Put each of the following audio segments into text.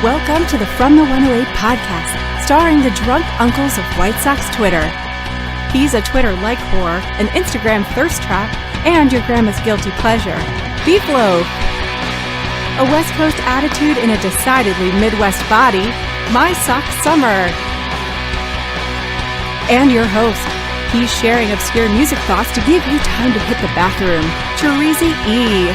Welcome to the From the 108 podcast, starring the drunk uncles of White Sox Twitter. He's a Twitter-like whore, an Instagram thirst trap, and your grandma's guilty pleasure, Beef Loaf. A West Coast attitude in a decidedly Midwest body, My Sock Summer. And your host, he's sharing obscure music thoughts to give you time to hit the bathroom, Cherezy E.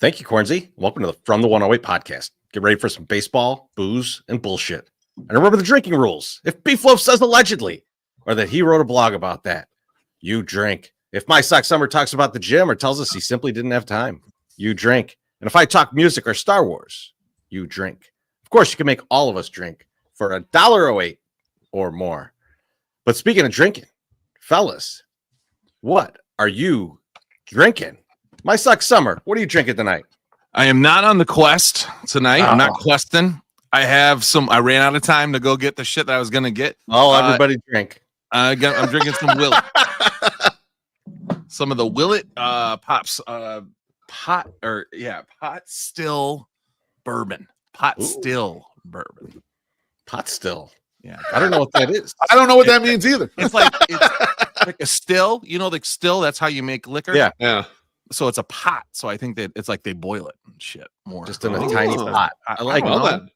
Thank you, Cornsey. Welcome to the From the 108 podcast. Get ready for some baseball, booze, and bullshit. And remember the drinking rules. If Beef Loaf says allegedly, or that he wrote a blog about that, you drink. If My Sock Summer talks about the gym or tells us he simply didn't have time, you drink. And if I talk music or Star Wars, you drink. Of course, you can make all of us drink for $1.08 or more. But speaking of drinking, fellas, what are you drinking? My Sock Summer, what are you drinking tonight? I am not on the quest tonight. I'm not questing. I ran out of time to go get the shit that I was going to get. Oh, everybody drink. I'm drinking some Willet. Some of the Willet Pops pot still bourbon. Pot still bourbon. Pot still. Yeah. I don't know what that is. I don't know what that means either. It's like a still, like still, that's how you make liquor. Yeah. So it's a pot. So I think that it's like they boil it and shit more. Just in a tiny pot. I like that.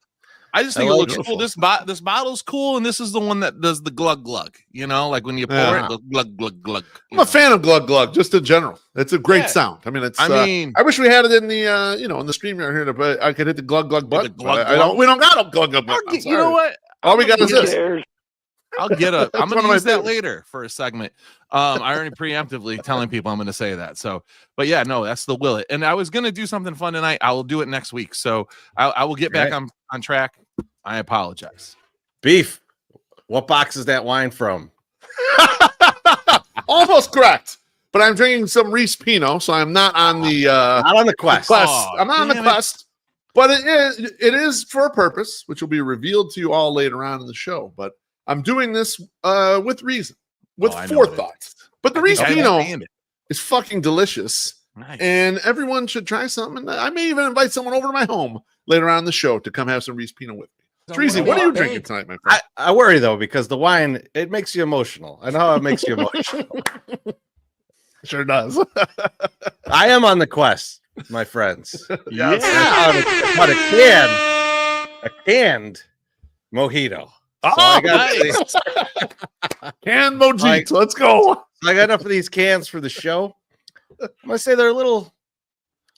I just think it looks cool. This bottle's cool, and this is the one that does the glug glug. Like when you pour it, glug glug glug. I'm a fan of glug glug, just in general. It's a great sound. I mean, I wish we had it in the in the stream here, but I could hit the glug glug button. We don't got a glug glug button. You know what? All we got is this. I'm gonna use that later for a segment. I already preemptively telling people I'm gonna say that. So, but yeah, no, that's the Willet. And I was gonna do something fun tonight. I will do it next week. So I will get back on track. I apologize. Beef. What box is that wine from? Almost correct. But I'm drinking some Reese Pinot, so I'm not on the not on the quest. I'm not on the quest. But it is for a purpose, which will be revealed to you all later on in the show. But I'm doing this with reason, with forethought. But the Reese Pinot is fucking delicious. Nice. And everyone should try something. I may even invite someone over to my home later on in the show to come have some Reese Pinot with me. Treasy, what are you drinking tonight, my friend? I worry, though, because the wine, it makes you emotional. I know how it makes you emotional. Sure does. I am on the quest, my friends. Yeah. But a canned mojito. Oh, I got nice. Canned mojito. Let's go. I got enough of these cans for the show. I'm gonna say they're a little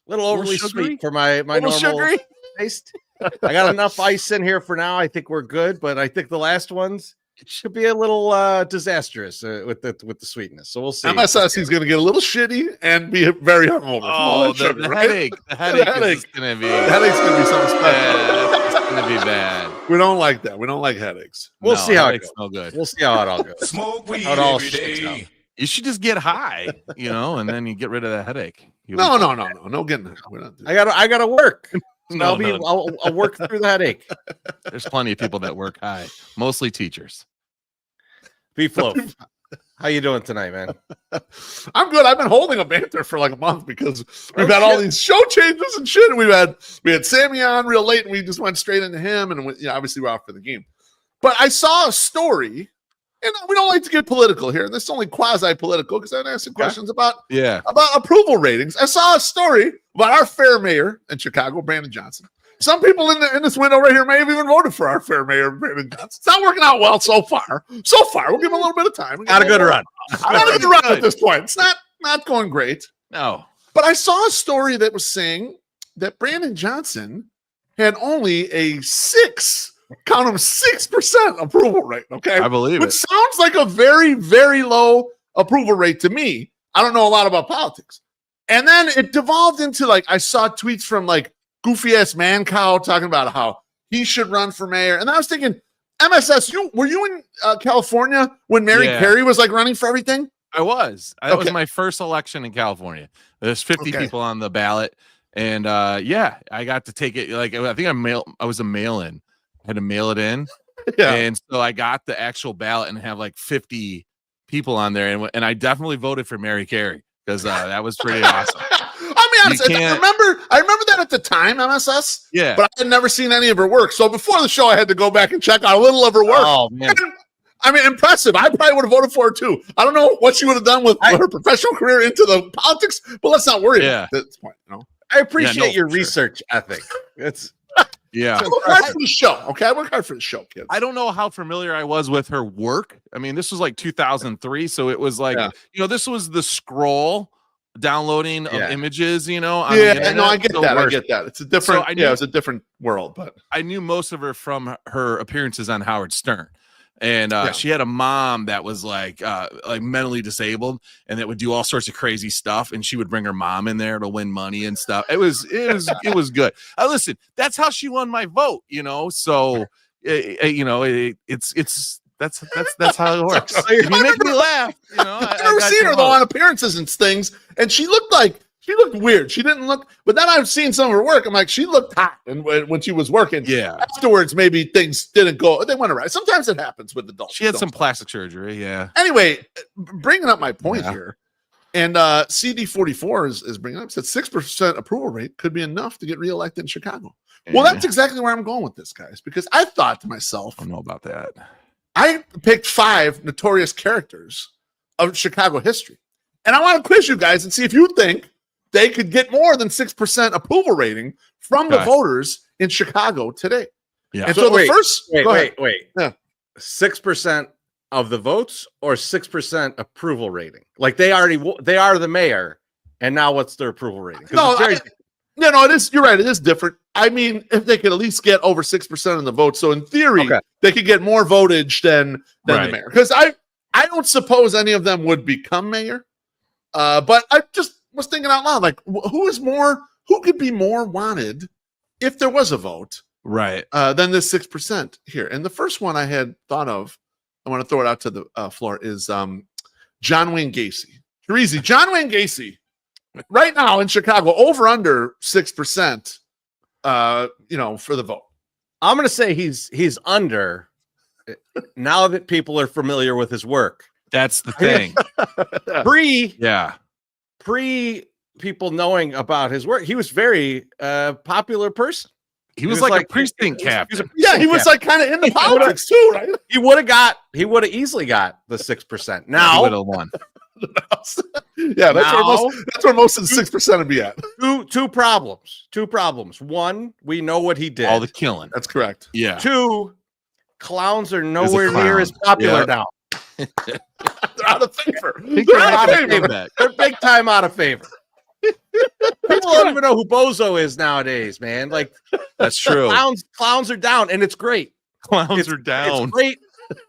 overly sweet for my normal sugary taste. I got enough ice in here for now. I think we're good, but I think the last ones should be a little disastrous with the sweetness. So we'll see. MSS, he's gonna get a little shitty and be very hungover. Oh, the headache. The headache is gonna be. The headache's gonna be something special. Yeah, it's gonna be bad. We don't like that. We don't like headaches. We'll see how it goes. No good. We'll see how it all goes. Smoke weed How it all every shakes out. day. You should just get high, and then you get rid of that headache. No getting that. We're not doing I gotta work. No, I'll work through the headache. There's plenty of people that work high, mostly teachers. Beef Loaf, how you doing tonight, man? I'm good. I've been holding a banter for like a month because we've had all these show changes and shit. And we had Sammy on real late, and we just went straight into him. And obviously we're off for the game. But I saw a story, and we don't like to get political here. And this is only quasi-political because I'm asking questions about approval ratings. I saw a story about our fair mayor in Chicago, Brandon Johnson. Some people in this window right here may have even voted for our fair mayor, Brandon Johnson. It's not working out well so far. We'll give him a little bit of time. Got a good run. Not a good run at this point. It's not going great. No. But I saw a story that was saying that Brandon Johnson had only a 6% approval rate. Okay. I believe Which it. sounds like a very, very low approval rate to me. I don't know a lot about politics. And then it devolved into I saw tweets from goofy ass man cow talking about how he should run for mayor. And I was thinking, MSS, were you in California when Mary Perry was running for everything? I was. That was my first election in California. There's 50 people on the ballot, And I got to take it. Like, I think I was a mail-in. I had to mail it in. Yeah. And so I got the actual ballot and have like 50 people on there, and I definitely voted for Mary Carey because that was pretty awesome. I'll be honest. I remember that at the time, MSS. Yeah, but I had never seen any of her work. So before the show, I had to go back and check out a little of her work. Oh man, I mean, impressive. I probably would have voted for her too. I don't know what she would have done with her professional career into the politics, but let's not worry about it at this point. You know? I appreciate your research ethic. It's yeah. I work hard for the show. Okay, I work hard for the show, kids. I don't know how familiar I was with her work. I mean, this was like 2003, so it was like this was the scroll downloading of images. You know, I get that. I get that. It's a different. It's a different world. But I knew most of her from her appearances on Howard Stern. And she had a mom that was like mentally disabled and that would do all sorts of crazy stuff. And she would bring her mom in there to win money and stuff. It was good. Listen, that's how she won my vote, you know? So, that's how it works. If you make me laugh, you know, I've never seen her though on appearances and things. And she looked weird. She didn't look, but then I've seen some of her work. I'm like, she looked hot, and when she was working, afterwards, maybe things didn't go. They went right. Sometimes it happens with adults. She had some plastic surgery. Yeah. Anyway, bringing up my point here, and CD44 is bringing up said 6% approval rate could be enough to get reelected in Chicago. Well, that's exactly where I'm going with this, guys, because I thought to myself, I don't know about that. I picked 5 notorious characters of Chicago history, and I want to quiz you guys and see if you think they could get more than 6% approval rating from the voters in Chicago today. Yeah. And so wait, the first, wait. Yeah. 6% of the votes or 6% approval rating? Like they are the mayor, and now what's their approval rating? No, it is. You're right. It is different. I mean, if they could at least get over 6% of the vote, so in theory, they could get more votage than the mayor. Because I don't suppose any of them would become mayor. But I just was thinking out loud, like, who could be more wanted if there was a vote, than this 6% here? And the first one I had thought of, I want to throw it out to the floor, is John Wayne Gacy. Teresi, John Wayne Gacy, right now in Chicago, over under 6%, for the vote. I'm going to say he's under. Now that people are familiar with his work, that's the thing. Pre people knowing about his work, he was very popular person. He was like a precinct captain. He was like kind of in the politics too, right? He would have easily got the 6%. Now he would have won. That's where most of the 6% would be at. Two problems. One, we know what he did. All the killing. That's correct. Yeah. 2, clowns are nowhere near as popular now. They're out of favor. They're big time out of favor. People don't even know who Bozo is nowadays, man. Like, that's true. Clowns are down, and it's great. Clowns are down. It's great.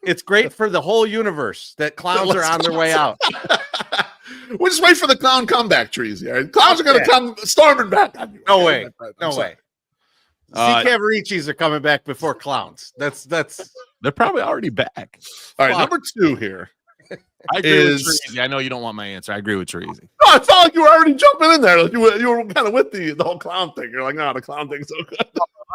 It's great for the whole universe that clowns are on their way out. We'll just wait for the clown comeback, Teresi. Right? Clowns are going to come storming back. No way. Cavaricis are coming back before clowns. That's. They're probably already back. All right, number 2 here. I agree with Teresi. I know you don't want my answer. I agree with Teresi. No, I felt like you were already jumping in there. Like you were kind of with the whole clown thing. You're like, no, the clown thing's so good.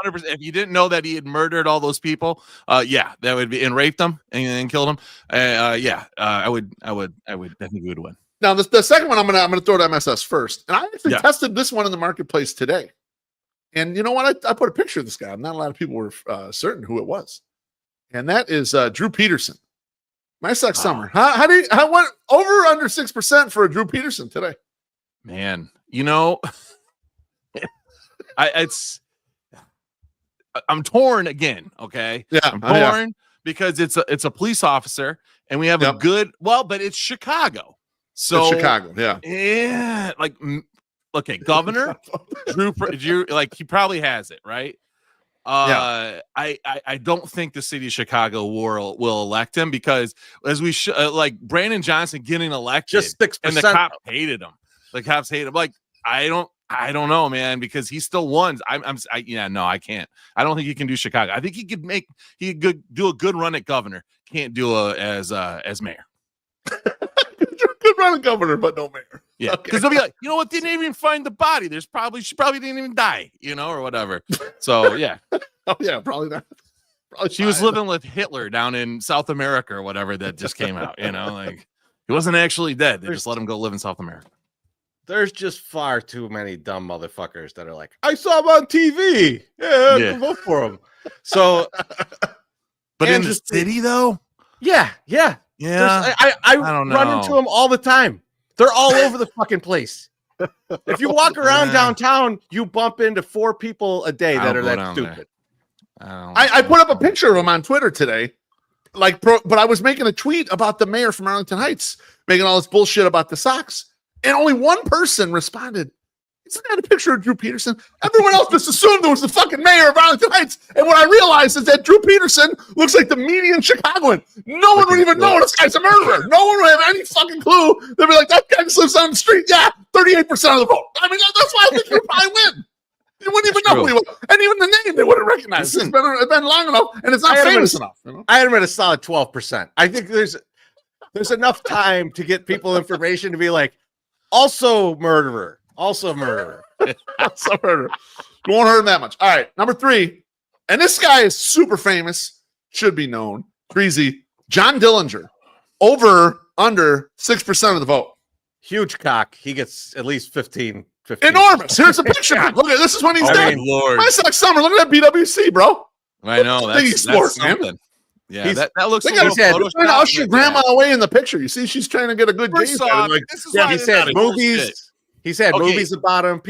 100%. If you didn't know that he had murdered all those people, that would be, and raped them and killed them. I would. I think we would win. Now the second one, I'm gonna throw to MSS first, and I actually tested this one in the marketplace today. And you know what? I put a picture of this guy. Not a lot of people were certain who it was, and that is Drew Peterson. My sex summer. How went over under 6% for a Drew Peterson today? Man, you know, I'm torn again. Okay, I'm torn because it's a police officer, and we have a good. Well, but it's Chicago, so it's Chicago, like okay, Governor Drew, like he probably has it right. I don't think the city of Chicago will elect him because as we like Brandon Johnson getting elected, just 6%, and the cops hated him. The cops hate him. Like I don't know, man, because he still won. I can't. I don't think he can do Chicago. I think he could do a good run at governor. Can't do as mayor. Good run at governor, but no mayor. Yeah, because they'll be like, you know what? They didn't even find the body. She probably didn't even die, or whatever. So yeah. Oh yeah, probably not. She was living with Hitler down in South America or whatever that just came out. Like he wasn't actually dead. They just let him go live in South America. There's just far too many dumb motherfuckers that are like, I saw him on TV. Yeah. Vote for him. So, but in the city though, yeah. I don't know. Run into them all the time. They're all over the fucking place. If you walk around downtown, you bump into 4 people a day that are that stupid. I put up a picture of him on Twitter today, but I was making a tweet about the mayor from Arlington Heights making all this bullshit about the Sox, and only one person responded. Isn't that a picture of Drew Peterson? Everyone else just assumed it was the fucking mayor of Arlington Heights, and what I realized is that Drew Peterson looks like the median Chicagoan. No one would even know this guy's a murderer. No one would have any fucking clue. They'd be like, that guy just lives on the street. Yeah, 38% of the vote. I mean, that's why I think he'll probably win. You wouldn't even know who he was. And even the name, they wouldn't recognize. It's been long enough, and it's not famous enough. I had him at a solid 12%. I think there's enough time to get people information to be like, also murderer. Also murderer. Also murderer. You won't hurt him that much. All right, number 3. And this guy is super famous. Should be known. Breezy. John Dillinger. Under 6% of the vote. Huge cock. He gets at least 15. Enormous. Here's a picture. Look at this. Is when he's dead. Lord. My next summer. Look at that BWC, bro. I know. That's something. Man. Yeah, that looks like to usher your grandma away in the picture. You see, she's trying to get a good gaze. He said movies. He's had movies about him.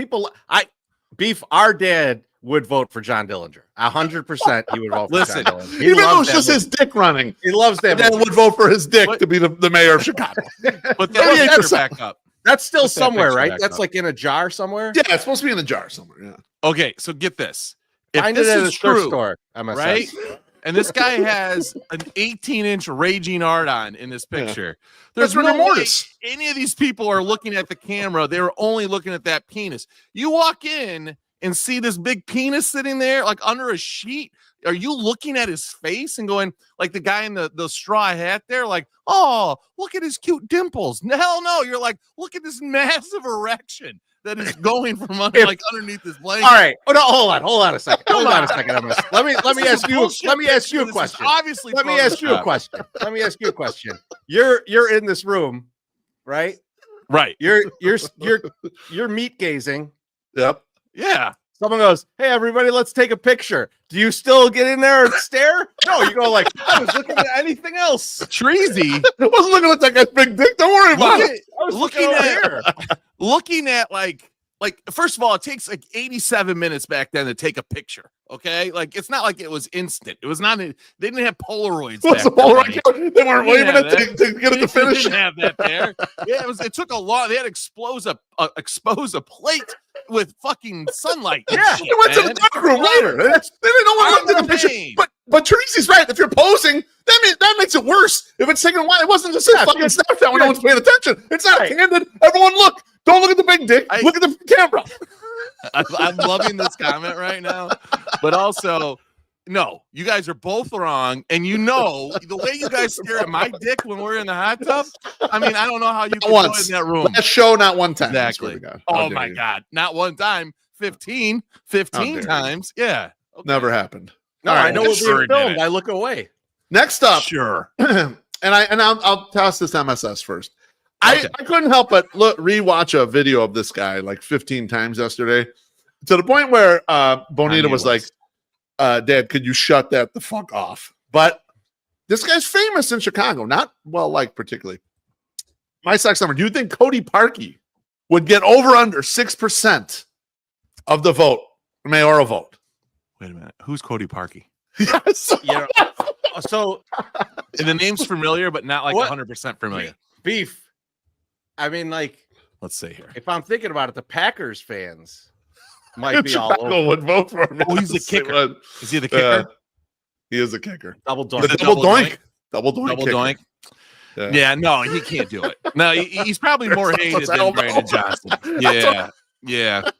Our dad would vote for John Dillinger. 100% he would vote for John Dillinger. Even though it's just his dick running. He loves that. Dad would vote for his dick to be the mayor of Chicago. But 38% back up. That's still somewhere, right? That's like in a jar somewhere? Yeah, it's supposed to be in a jar somewhere, yeah. Okay, so get this. If Find this it at is a true, store, right? And this guy has an 18-inch raging art-on in this picture. There's no way any of these people are looking at the camera. They were only looking at that penis. You walk in and see this big penis sitting there, like under a sheet. Are you looking at his face and going, like the guy in the straw hat there, like, oh, look at his cute dimples? Hell no. You're like, look at this massive erection that is going from underneath this blanket. All right. Oh, no, hold on a second. Let me ask you a question. Obviously, let me ask you a question. You're in this room, right? Right. You're meat gazing. Yep. Yeah. Someone goes, hey, everybody, let's take a picture. Do you still get in there and stare? No, you go like, I was looking at anything else. Treasy. I wasn't looking at that guy's big dick. Don't worry about it. I was looking at like, first of all, it takes like 87 minutes back then to take a picture. Okay. Like, it's not like it was instant. It was not, they didn't have Polaroids. What's the Polaroid? They weren't waving it to get it to finish. They didn't have that there. Yeah, it took a lot. They had to expose a plate with fucking sunlight. Yeah. They went to the dark room later. They didn't know what to do the picture. But Teresa's right. If you're posing, that makes it worse. If it's taking a while, it wasn't just a fucking Snapchat when no one's paying attention. It's not candid. Everyone look. Don't look at the big dick. Look at the camera. I'm loving this comment right now. But also, no, you guys are both wrong. And the way you guys stare at my dick when we're in the hot tub, I mean, I don't know how you can go in that room. Last show, not one time. Exactly. Oh, my God. Not one time. 15 times. Yeah. Okay. Never happened. No, I know it's being filmed. I look away. Next up. Sure. and I'll toss this MSS first. Okay. I couldn't help but rewatch a video of this guy like 15 times yesterday to the point where Bonita was like, Dad, could you shut that the fuck off? But this guy's famous in Chicago, not well-liked particularly. My sex number, do you think Cody Parkey would get over under 6% of the vote, mayoral vote? Wait a minute. Who's Cody Parkey? Yes. Yeah. So the name's familiar, but not like 100% familiar. Beef. I mean, like, let's see here. If I'm thinking about it, the Packers fans might be Chicago all over. Would vote for him. Oh, he's a kicker. Is he the kicker? He is a kicker. Double doink. Double doink. Double doink. Double doink. Yeah, no, he can't do it. No, he's probably more hated than Brandon Johnson. Yeah.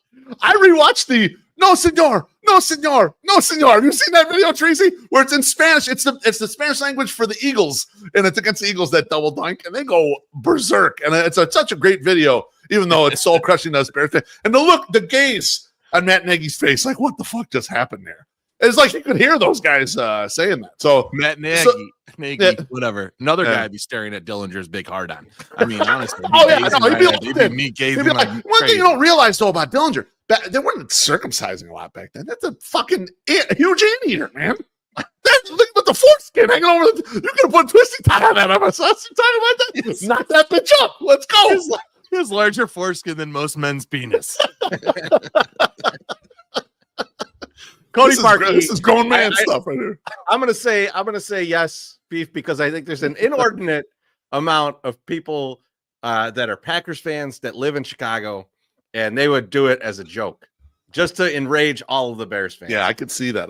I rewatched the No Senor. Have you seen that video, Tracy? Where it's in Spanish. It's the Spanish language for the Eagles, and it's against the Eagles that double doink, and they go berserk. And it's such a great video, even though it's soul crushing to us Bears fans. And the gaze on Matt Nagy's face, like, what the fuck just happened there? It's like you could hear those guys saying that. So Matt Nagy, whatever. Another guy would be staring at Dillinger's big hard on. I mean, honestly. He'd be meat gazing. Like, one thing you don't realize though about Dillinger, they weren't circumcising a lot back then. That's a fucking huge anteater, man. Look at the foreskin hanging over. You could have put twisty tie on that MSS. You talking about that? Knock that bitch up. Let's go. He has larger foreskin than most men's penis. Cody Parkey. This is grown man stuff right here. I'm gonna say yes, Beef, because I think there's an inordinate amount of people that are Packers fans that live in Chicago, and they would do it as a joke, just to enrage all of the Bears fans. Yeah, I could see that.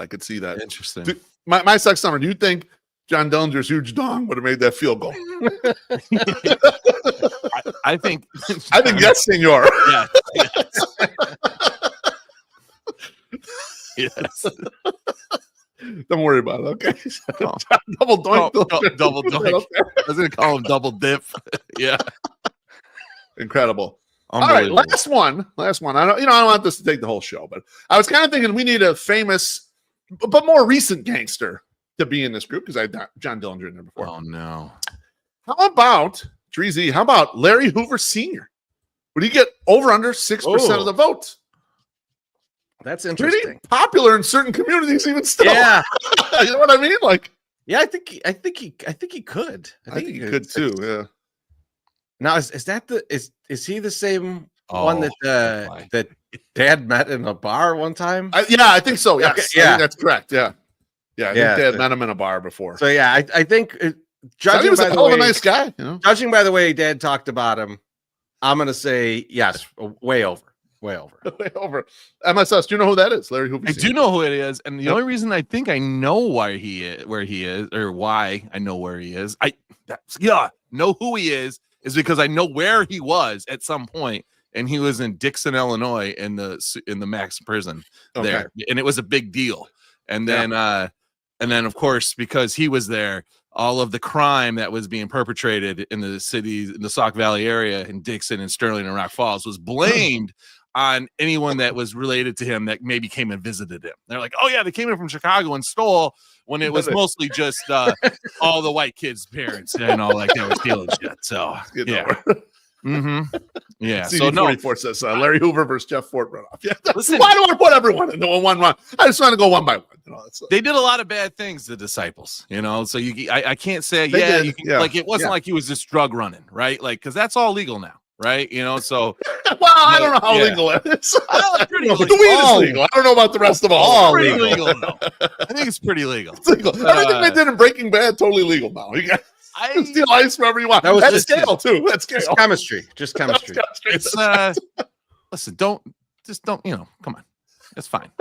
Interesting. My sex summer. Do you think John Dillinger's huge dong would have made that field goal? I think yes, senor. Yeah. Yes. Don't worry about it. Okay. Double doink. Double doink. I was going to call him double dip. Yeah. Incredible. All right. Last one. I don't want this to take the whole show, but I was kind of thinking we need a famous, but more recent gangster to be in this group because I had John Dillinger in there before. Oh, no. How about, Treasy, how about Larry Hoover Sr.? Would he get over under 6% of the vote? That's interesting. Pretty popular in certain communities, even still. Yeah, you know what I mean. Like, yeah, I think he could. I think he could too. Yeah. Now, is he the same one that Dad met in a bar one time? Yeah, I think so. Yes. Okay, yeah, I think that's correct. Yeah, I think Dad met him in a bar before. So yeah, I think judging he was by a the way, a nice guy. You know? Judging by the way Dad talked about him, I'm gonna say yes, way over. Way over. MSS, do you know who that is? Larry Hoover. I do know who it is, and the only reason I think I know why he is where he is, or why I know where he is, know who he is because I know where he was at some point, and he was in Dixon, Illinois, in the Max prison there, and it was a big deal. And then, of course, because he was there, all of the crime that was being perpetrated in the cities, in the Sauk Valley area, in Dixon and Sterling and Rock Falls, was blamed on anyone that was related to him that maybe came and visited him. They're like, oh yeah, they came in from Chicago and stole, when it was mostly just all the white kids' parents and all like that was stealing shit. So yeah. Mm-hmm. Yeah. So no. 44 says Larry Hoover versus Jeff Fort Runoff. Yeah. Listen, why do I put everyone into one run? I just want to go one by one. You know, they did a lot of bad things, the disciples. You know, so I can't say like it wasn't like he was just drug running, right? Like because that's all legal now. Right, you know, so well, I don't know how legal it is. Pretty legal. The weed is legal. I don't know about the rest of all. Pretty legal. I think it's pretty legal. It's legal. Everything they did in Breaking Bad totally legal now. You got steal ice wherever you want. That's scale too. That's scale. Just chemistry. It's listen, don't come on. It's fine.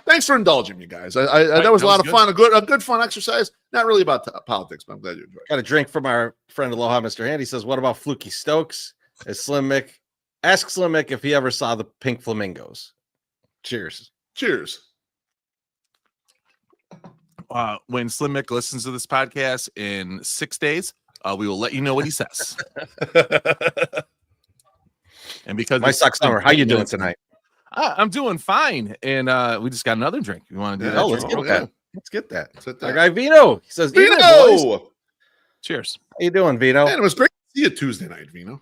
Thanks for indulging me, guys. That was a lot of fun. A good fun exercise. Not really about politics, but I'm glad you enjoyed it. Got a drink from our friend Aloha, Mr. Handy. Says, what about Fluky Stokes? Ask Slim Mick if he ever saw the pink flamingos. Cheers. When Slim Mick listens to this podcast in 6 days, we will let you know what he says. And because my sucks summer, how you doing tonight? I'm doing fine, and we just got another drink. You want to do that? Let's get that. Our guy Vino. He says, Vino. Cheers. How you doing, Vino? Man, it was great to see you Tuesday night, Vino.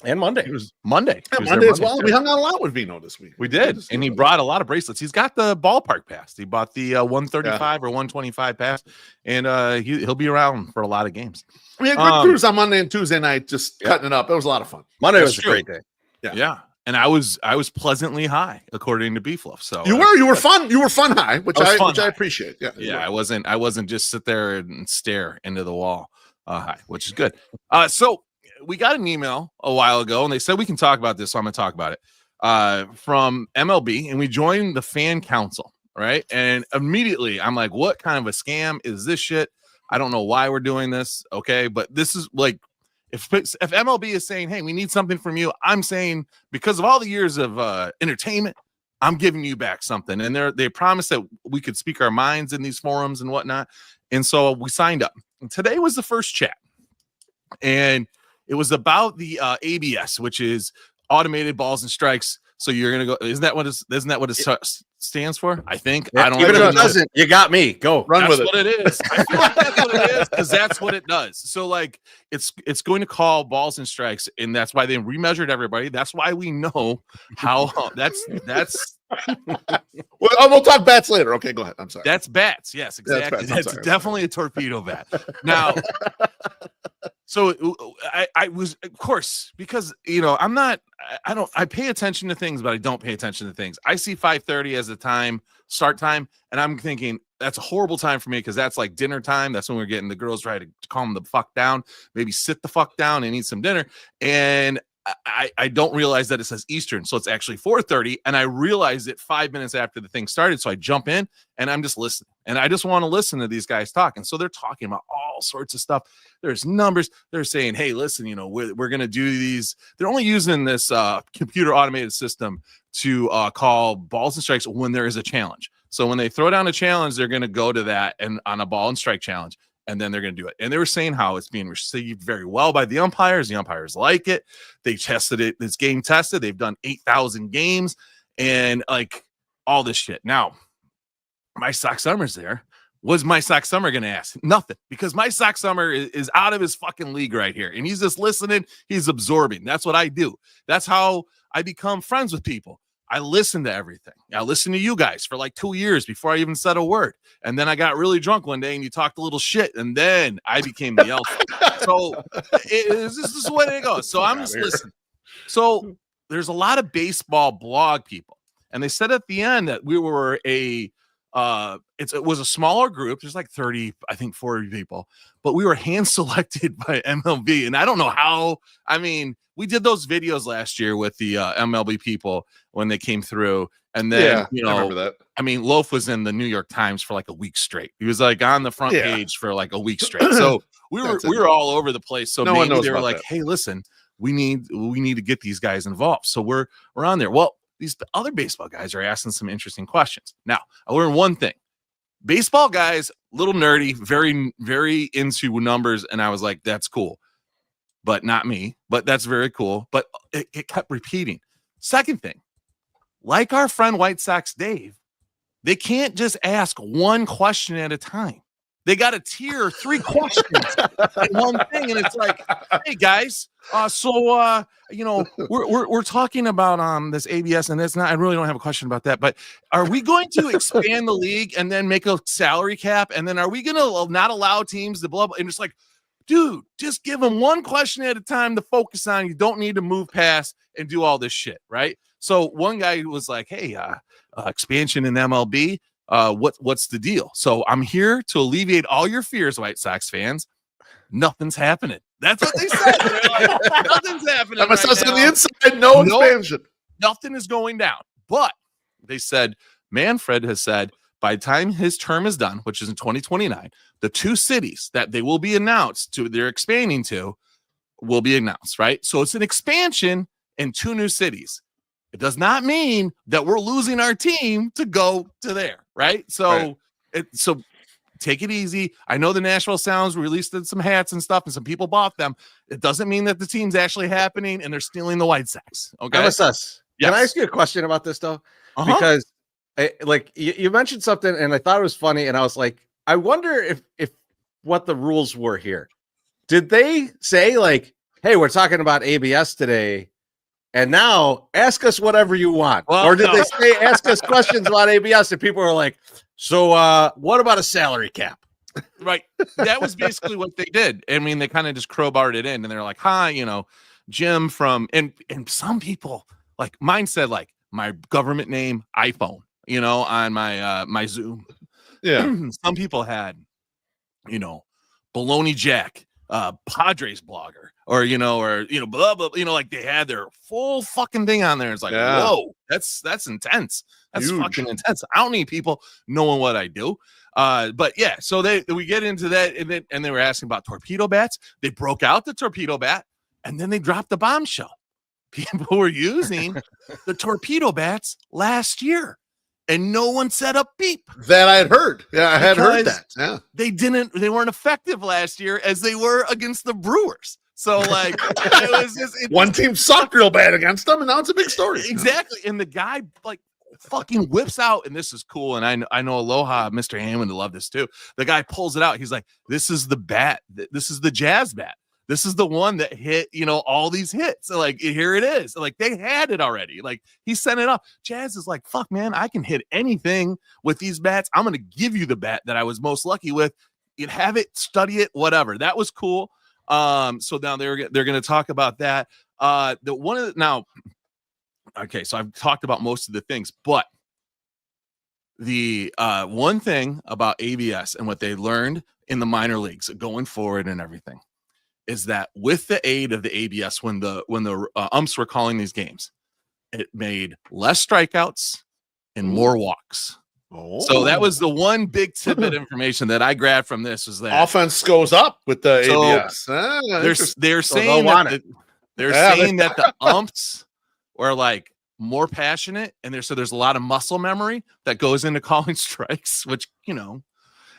And Monday. It was Monday. Yeah, Monday as well. We hung out a lot with Vino this week. We did, and he brought a lot of bracelets. He's got the ballpark pass. He bought the 135 or 125 pass, and he'll be around for a lot of games. We had good crews on Monday and Tuesday night, just cutting it up. It was a lot of fun. Monday was a great day. Yeah. And I was pleasantly high, according to Beefluff. So you were fun. You were fun high, which I appreciate. Yeah. I wasn't just sit there and stare into the wall high, which is good. So we got an email a while ago, and they said we can talk about this, so I'm going to talk about it from MLB, and we joined the fan council, right? And immediately I'm like, what kind of a scam is this shit? I don't know why we're doing this, okay? But this is like, if MLB is saying, hey, we need something from you, I'm saying because of all the years of entertainment, I'm giving you back something. And they promised that we could speak our minds in these forums and whatnot. And so we signed up. And today was the first chat. And it was about the ABS, which is automated balls and strikes So you're gonna go. Isn't that what it stands for? I think. Yeah, I don't. Even really if it know. doesn't, you got me. Go. Run That's with what it is. I feel like that's what it is because that's what it does. So like it's going to call balls and strikes, and that's why they remeasured everybody. That's why we know how that's we'll talk bats later. Okay, go ahead. I'm sorry. that's bats. Yes, exactly. That's definitely a torpedo bat. Now, so I was, of course, because I pay attention to things, but I don't pay attention to things. I see 5:30 as the start time, and I'm thinking that's a horrible time for me because that's like dinner time. That's when we're getting the girls try to calm the fuck down, maybe sit the fuck down and eat some dinner. And I don't realize that it says Eastern, so it's actually 4:30, and I realized it 5 minutes after the thing started. So I jump in and I'm just listening, and I just want to listen to these guys talking. So they're talking about all sorts of stuff. There's numbers. They're saying, "Hey, listen, we're gonna do these." They're only using this computer automated system to call balls and strikes when there is a challenge. So when they throw down a challenge, they're gonna go to that and on a ball and strike challenge. And then they're going to do it. And they were saying how it's being received very well by the umpires. The umpires like it. They tested it. It's game tested. They've done 8,000 games and like all this shit. Now, my Sock Summer's there. Was my Sock Summer going to ask? Nothing, because my Sock Summer is out of his fucking league right here. And he's just listening. He's absorbing. That's what I do. That's how I become friends with people. I listen to everything. I listened to you guys for like 2 years before I even said a word. And then I got really drunk one day and you talked a little shit. And then I became the alpha. So this is the way it goes. So I'm just listening. So there's a lot of baseball blog people. And they said at the end that we were it was a smaller group. There's like 30, I think 40 people. But we were hand selected by MLB. And I don't know how. I mean, we did those videos last year with the MLB people when they came through. And then, I remember that. I mean, Loaf was in the New York Times for like a week straight. He was like on the front page for like a week straight. So we were all over the place. So maybe they were like, hey, listen, we need to get these guys involved. So we're on there. Well, these other baseball guys are asking some interesting questions. Now, I learned one thing. Baseball guys, little nerdy, very, very into numbers. And I was like, that's cool. But not me. But that's very cool. But it kept repeating. Second thing, like our friend White Sox Dave, they can't just ask one question at a time. They got to tier 3 questions in one thing. And it's like, hey guys, we're talking about this ABS, and it's not, I really don't have a question about that, but are we going to expand the league and then make a salary cap? And then are we going to not allow teams to blah, blah? And it's like, dude, just give them one question at a time to focus on. You don't need to move past and do all this shit, right? So one guy was like, hey, expansion in MLB, what's the deal? So I'm here to alleviate all your fears, White Sox fans. Nothing's happening. That's what they said. Like, nothing's happening. On the inside, no expansion. Nothing is going down. But they said, Manfred has said, by the time his term is done, which is in 2029, the 2 cities that they will be announced to, they're expanding to, will be announced, right? So it's an expansion in 2 new cities. It does not mean that we're losing our team to go to there, right? So, so take it easy. I know the Nashville Sounds released some hats and stuff, and some people bought them. It doesn't mean that the team's actually happening and they're stealing the White Sox. Okay, MSS. Yes. Can I ask you a question about this though? Because you mentioned something, and I thought it was funny, and I was like, I wonder if what the rules were here. Did they say like, hey, we're talking about ABS today, and now ask us whatever you want? Well, or did they say ask us questions about ABS, and people were like, so what about a salary cap? Right. That was basically what they did. I mean, they kind of just crowbarred it in, and they're like, hi, Jim from, and some people, like mine said like my government name, iPhone, on my my Zoom. Yeah. Some people had, Baloney Jack, Padres blogger, or blah blah, like they had their full fucking thing on there. It's like, whoa, that's intense. That's huge. Fucking intense. I don't need people knowing what I do. But yeah, so we get into that, and they were asking about torpedo bats. They broke out the torpedo bat, and then they dropped the bombshell. People were using the torpedo bats last year, and no one set up beep. That I had heard. Yeah, I had heard that. Yeah. They weren't effective last year as they were against the Brewers. So like it was just one team sucked real bad against them, and now it's a big story. Exactly. And the guy like fucking whips out, and this is cool. And I know Aloha, Mr. Hammond, to love this too. The guy pulls it out. He's like, "This is the bat. This is the Jazz bat. This is the one that hit, all these hits. So like, here it is. Like they had it already. Like he sent it up. Jazz is like, fuck, man, I can hit anything with these bats. I'm gonna give you the bat that I was most lucky with. You'd have it, study it, whatever. That was cool. So now they're going to talk about that. Okay, so I've talked about most of the things, but the one thing about ABS and what they learned in the minor leagues going forward and everything is that with the aid of the ABS, when the umps were calling these games, it made less strikeouts and more walks. So that was the one big tidbit information that I grabbed from this was that offense goes up with the ABS. They're saying that the umps were like more passionate, and there's a lot of muscle memory that goes into calling strikes, which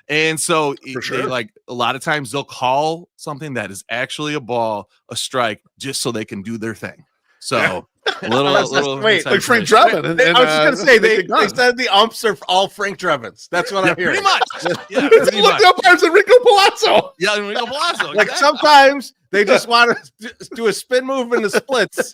and so they like a lot of times they'll call something that is actually a ball a strike just so they can do their thing. So little wait, like Frank Drebin. I was just gonna say they said the umps are all Frank Drevins. That's what I'm hearing. Pretty much. Yeah, pretty much. The umpires Enrico Palazzo. Yeah, Enrico Palazzo. Like sometimes they just want to do a spin move in the splits,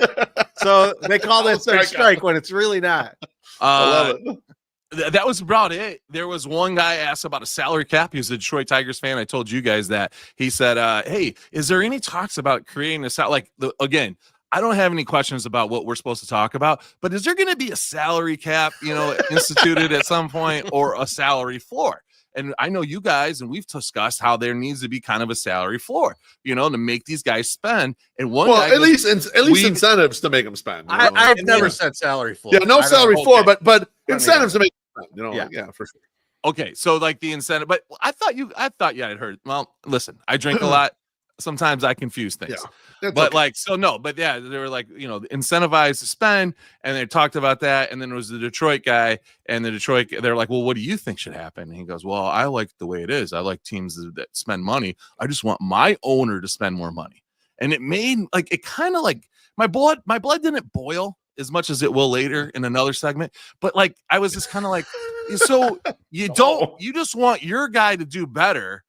so they call that third strike when it's really not. I love it. That was about it. There was one guy asked about a salary cap. He was a Detroit Tigers fan. I told you guys that. He said, "Hey, is there any talks about creating a salary?" Again, I don't have any questions about what we're supposed to talk about, but is there going to be a salary cap, instituted at some point, or a salary floor? And I know you guys, and we've discussed how there needs to be kind of a salary floor, to make these guys spend. And at least incentives to make them spend. I've never said salary floor. Yeah, no salary floor, but incentives to make them spend. Yeah, for sure. Okay, so like the incentive, but I thought you had heard. Well, listen, I drink a lot. Sometimes I confuse things, but okay. They were like, incentivized to spend, and they talked about that. And then it was the Detroit guy, and they're like, well, what do you think should happen? And he goes, well, I like the way it is. I like teams that spend money. I just want my owner to spend more money. And it made it kind of like my blood didn't boil as much as it will later in another segment. But like, I was just kind of like, so you just want your guy to do better,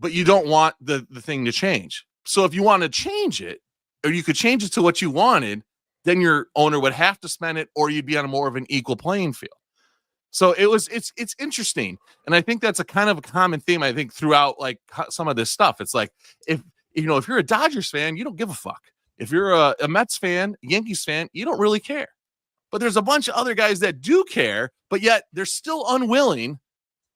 but you don't want the thing to change. So if you want to change it, or you could change it to what you wanted, then your owner would have to spend it, or you'd be on a more of an equal playing field. So it's interesting. And I think that's a kind of a common theme, I think, throughout like some of this stuff. It's like, if you're a Dodgers fan, you don't give a fuck. If you're a Mets fan, Yankees fan, you don't really care. But there's a bunch of other guys that do care, but yet they're still unwilling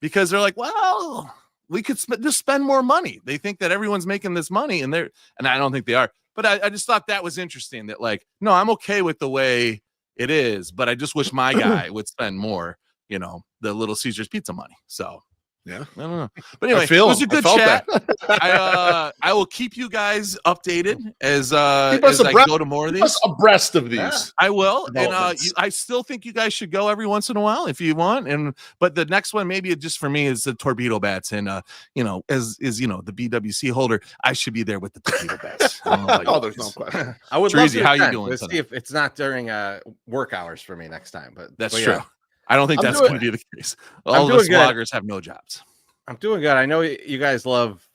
because they're like, well, we could just spend more money. They think that everyone's making this money, and I don't think they are. But I just thought that was interesting that like, no, I'm okay with the way it is, but I just wish my guy would spend more, the Little Caesars pizza money. So yeah, I don't know. But anyway, it was a good chat. I will keep you guys updated as I go to more of these. Abreast of these. Yeah, I will. And I still think you guys should go every once in a while if you want. But the next one, maybe just for me, is the torpedo bats. And as the BWC holder, I should be there with the torpedo bats. There's no question. I would Treasy, love to how you doing? Let's see if it's not during work hours for me next time. But that's true. Yeah. I don't think that's going to be the case. All of us bloggers have no jobs. I'm doing good. I know you guys love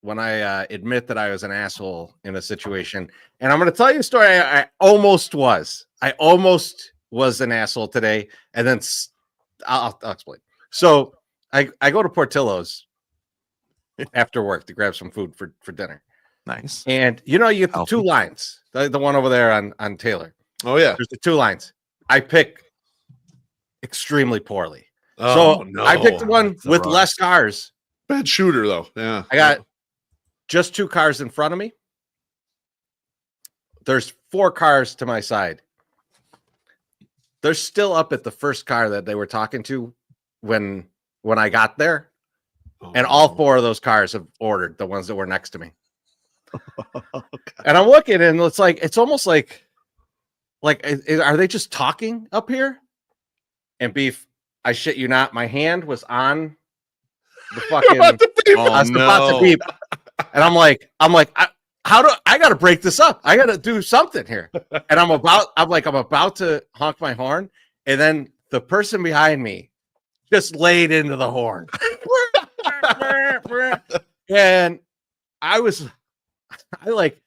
when I admit that I was an asshole in a situation. And I'm going to tell you a story. I almost was. I almost was an asshole today. And then I'll explain. So I go to Portillo's after work to grab some food for dinner. Nice. And you get the two lines. The one over there on Taylor. Oh, yeah. There's the two lines. I pick extremely poorly. I picked one with less cars. Bad shooter, though. Yeah. I got just two cars in front of me. There's 4 cars to my side. They're still up at the first car that they were talking to when I got there. And all 4 of those cars have ordered, the ones that were next to me. Okay. And I'm looking, and it's almost like are they just talking up here? And Beef, I shit you not, my hand was on the fucking about to beep. about to beep. And I'm like, I got to break this up? I got to do something here. And I'm about to honk my horn, and then the person behind me just laid into the horn. And I like,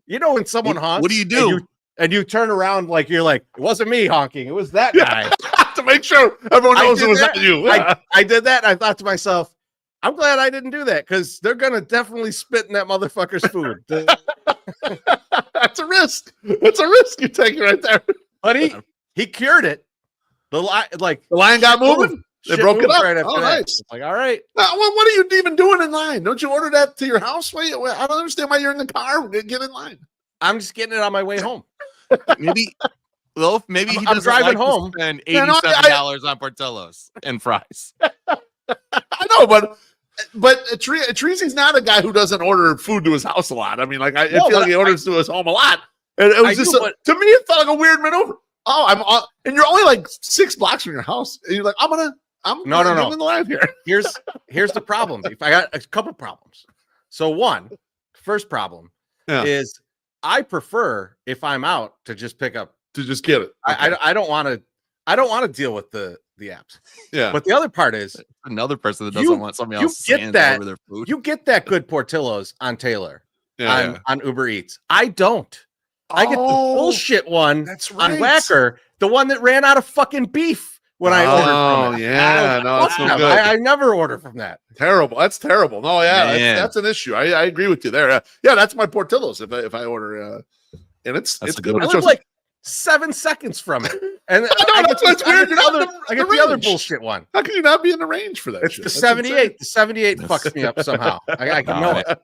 when someone honks, what do you do? And you turn around like you're like, it wasn't me honking, it was that guy. To make sure everyone knows it was not you. I did that, and I thought to myself, I'm glad I didn't do that, because they're gonna definitely spit in that motherfucker's food. That's a risk. That's a risk you're taking right there. But he cured it. The line got moving. They broke it up. Right after that. Nice. Like, all right. Now, what are you even doing in line? Don't you order that to your house? Wait, I don't understand why you're in the car. Get in line. I'm just getting it on my way home. Maybe he I'm driving home. Spend $87 on Portillo's and fries. I know, but Treasy's not a guy who doesn't order food to his house a lot. I mean, like I feel like he orders to his home a lot. And it was to me, it felt like a weird maneuver. Oh, and you're only like 6 blocks from your house, and you're like, I'm no in the line here. Here's the problem. If I got a couple problems. So first problem is I prefer, if I'm out, to just pick up, to just get it. Okay. I don't want to deal with the apps. Yeah. But the other part is another person that doesn't want somebody else to over their food. You get that good Portillo's on Taylor on Uber Eats. I don't. I get the bullshit one on Whacker, the one that ran out of fucking beef when I ordered from it. Oh, yeah. No, that's no good. I never order from that. Terrible. That's terrible. No, that's an issue. I agree with you there. Yeah, that's my Portillo's if I order. And it's good. I live like 7 seconds from it. And I get the other bullshit one. How can you not be in the range for that? It's the 78. The 78 fucks me up somehow. I know it.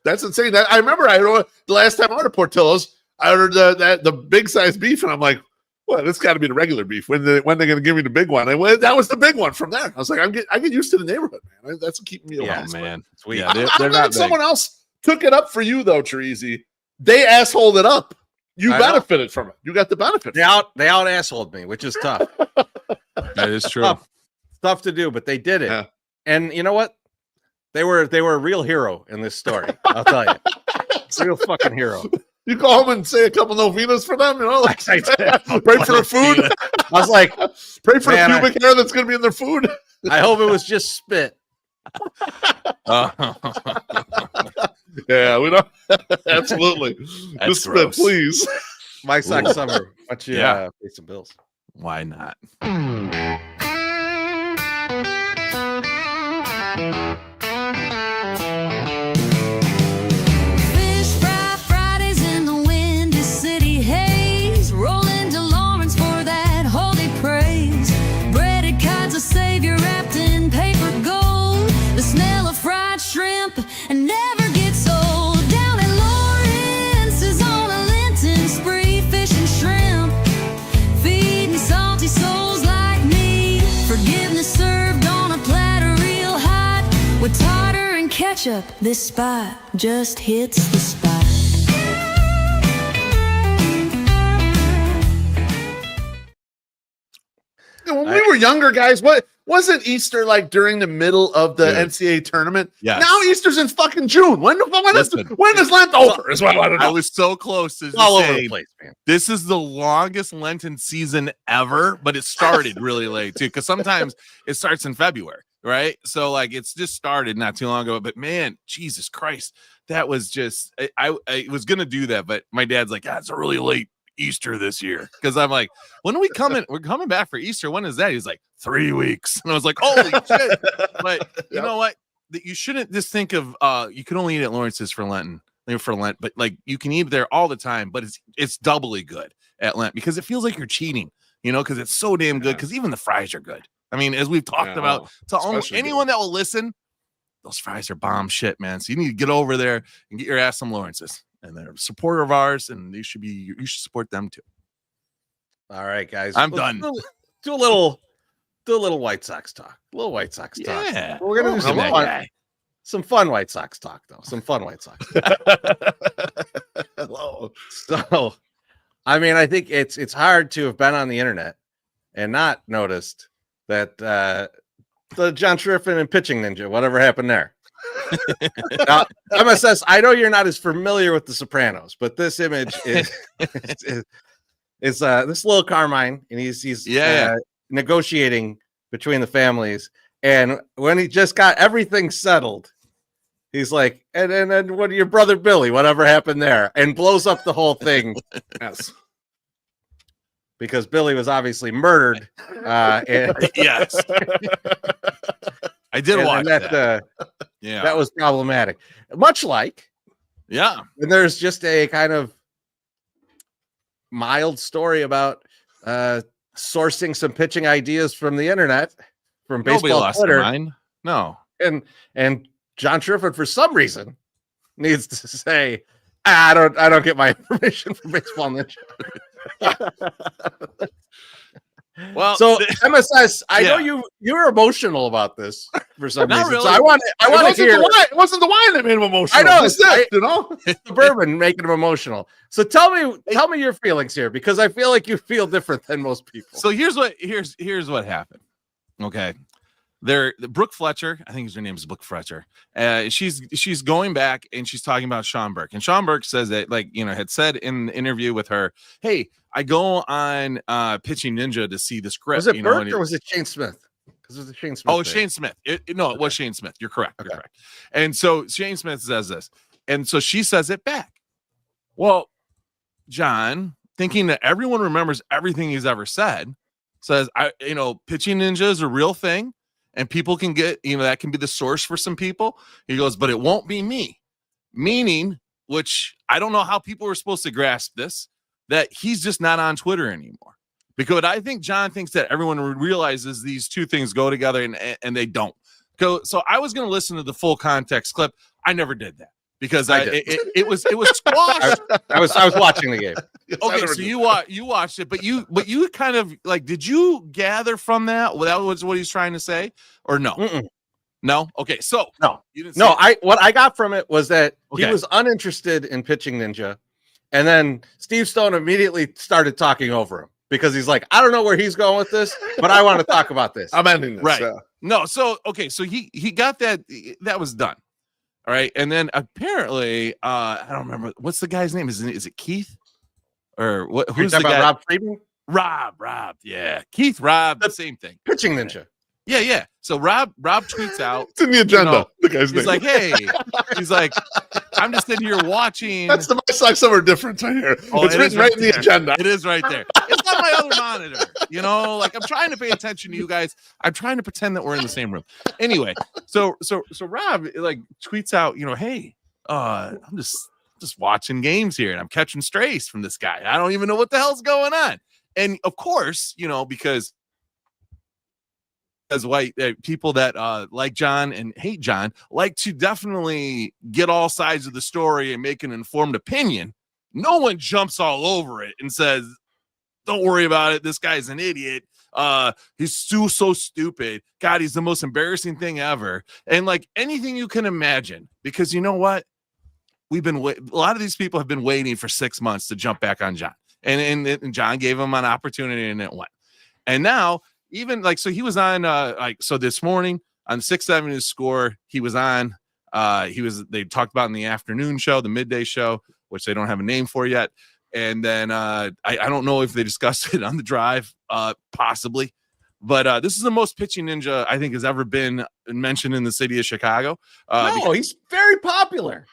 That's insane. I remember the last time I ordered Portillo's, I ordered the big size beef, and I'm like, well, this got to be the regular beef. When they're going to give me the big one? And that was the big one from there. I was like, I get used to the neighborhood, man. That's what keeping me around. Yeah, man. Sweet. Yeah, I'm glad someone else took it up for you, though, Treasy. They assholed it up. You benefited from it. You got the benefit. They out assholed me, which is tough. That is true. Tough to do, but they did it. Yeah. And you know what? They were a real hero in this story. I'll tell you, real fucking hero. You call them and say a couple novenas for them, like pray for their food. I was like, pray for the pubic hair that's going to be in their food. I hope it was just spit. Yeah, we don't. Absolutely. That's just spit, please. My sock summer. Why don't you pay some bills? Why not? Ketchup, this spot just hits the spot. When we were younger, guys, what wasn't Easter like during the middle of the NCAA tournament? Yeah. Now Easter's in fucking June. When is Lent over? Is what I want to know. I was so close to all over the place, man. This is the longest Lenten season ever, but it started really late too, because sometimes it starts in February. Right. So like it's just started not too long ago. But man, Jesus Christ, that was just I was going to do that. But my dad's like, it's a really late Easter this year. Because I'm like, when are we coming? We're coming back for Easter. When is that? He's like, 3 weeks. And I was like, holy shit. But you know what? You shouldn't just think of you can only eat at Lawrence's for Lent, but like you can eat there all the time. But it's doubly good at Lent because it feels like you're cheating, because it's so damn good. Because even the fries are good. I mean, as we've talked about, to almost anyone that will listen, those fries are bomb shit, man. So you need to get over there and get your ass some Lawrence's. And they're a supporter of ours, and you should support them too. All right, guys. I'm done. Do a little White Sox talk. A little White Sox talk. Yeah. We're gonna do some fun White Sox talk, though. Some fun White Sox. So, I mean, I think it's hard to have been on the internet and not noticed that the John Shriffen and pitching ninja, whatever happened there. Now, MSS, I know you're not as familiar with The Sopranos, but this image is this little Carmine, and he's negotiating between the families. And when he just got everything settled, he's like, and then what, your brother Billy, whatever happened there, and blows up the whole thing. Yes. Because Billy was obviously murdered. Yes. I did watch that. That was problematic. Much like, and there's just a kind of mild story about sourcing some pitching ideas from the internet, from baseball Twitter. No. And John Trifford, for some reason, needs to say, I don't get my information from Baseball Ninja. Well, so MSS, I know you're emotional about this for some reason. Really. So I want to hear. It wasn't the wine that made him emotional. I know, it's the bourbon making him emotional. So tell me your feelings here, because I feel like you feel different than most people. So here's what happened. Okay. Brooke Fletcher, I think her name is Brooke Fletcher. She's going back and she's talking about Sean Burke. And Sean Burke says that, had said in the interview with her, hey, I go on Pitching Ninja to see the script. Was it Burke or was it Shane Smith? Because it was Shane Smith. Oh, it's Shane Smith. It was Shane Smith. You're correct. You're correct. And so Shane Smith says this. And so she says it back. Well, John, thinking that everyone remembers everything he's ever said, says, Pitching Ninja is a real thing. And people can get, that can be the source for some people. He goes, but it won't be me. Meaning, which I don't know how people were supposed to grasp this, that he's just not on Twitter anymore. Because I think John thinks that everyone realizes these two things go together and they don't. So I was going to listen to the full context clip. I never did that because it was squashed. I was watching the game. Okay, so you watched it, but you kind of did you gather from that was what he's trying to say, or no? Mm-mm. No. Okay, so you didn't. What I got from it was that he was uninterested in Pitching Ninja, and then Steve Stone immediately started talking over him because he's like, I don't know where he's going with this, but I want to talk about this. I'm ending this. Right? No. So so he got that was done. All right, and then apparently I don't remember what's the guy's name. Is it Keith? Or what? Who's the guy? Rob Friedman? Rob. Yeah. Keith, Rob, the same thing. Pitching Ninja. Yeah. So Rob tweets out. It's in the agenda. The guy's he's name. like, hey, he's like, I'm just sitting here watching. That's the most like summer difference right here. Oh, it's written right in the agenda. It is right there. It's on my other monitor. I'm trying to pay attention to you guys. I'm trying to pretend that we're in the same room. Anyway, so Rob tweets out, hey, I'm just watching games here and I'm catching strays from this guy. I don't even know what the hell's going on. And of course, because as white people that like John and hate John like to definitely get all sides of the story and make an informed opinion. No one jumps all over it and says, don't worry about it. This guy's an idiot. He's so stupid. God, he's the most embarrassing thing ever. And anything you can imagine, because you know what? A lot of these people have been waiting for 6 months to jump back on John, and John gave him an opportunity and it went. And now even so he was on so this morning on 6 Avenue Score, he was on, they talked about in the afternoon show, the midday show, which they don't have a name for yet. And then I don't know if they discussed it on the drive, possibly. But this is the most Pitching Ninja I think has ever been mentioned in the city of Chicago. He's very popular.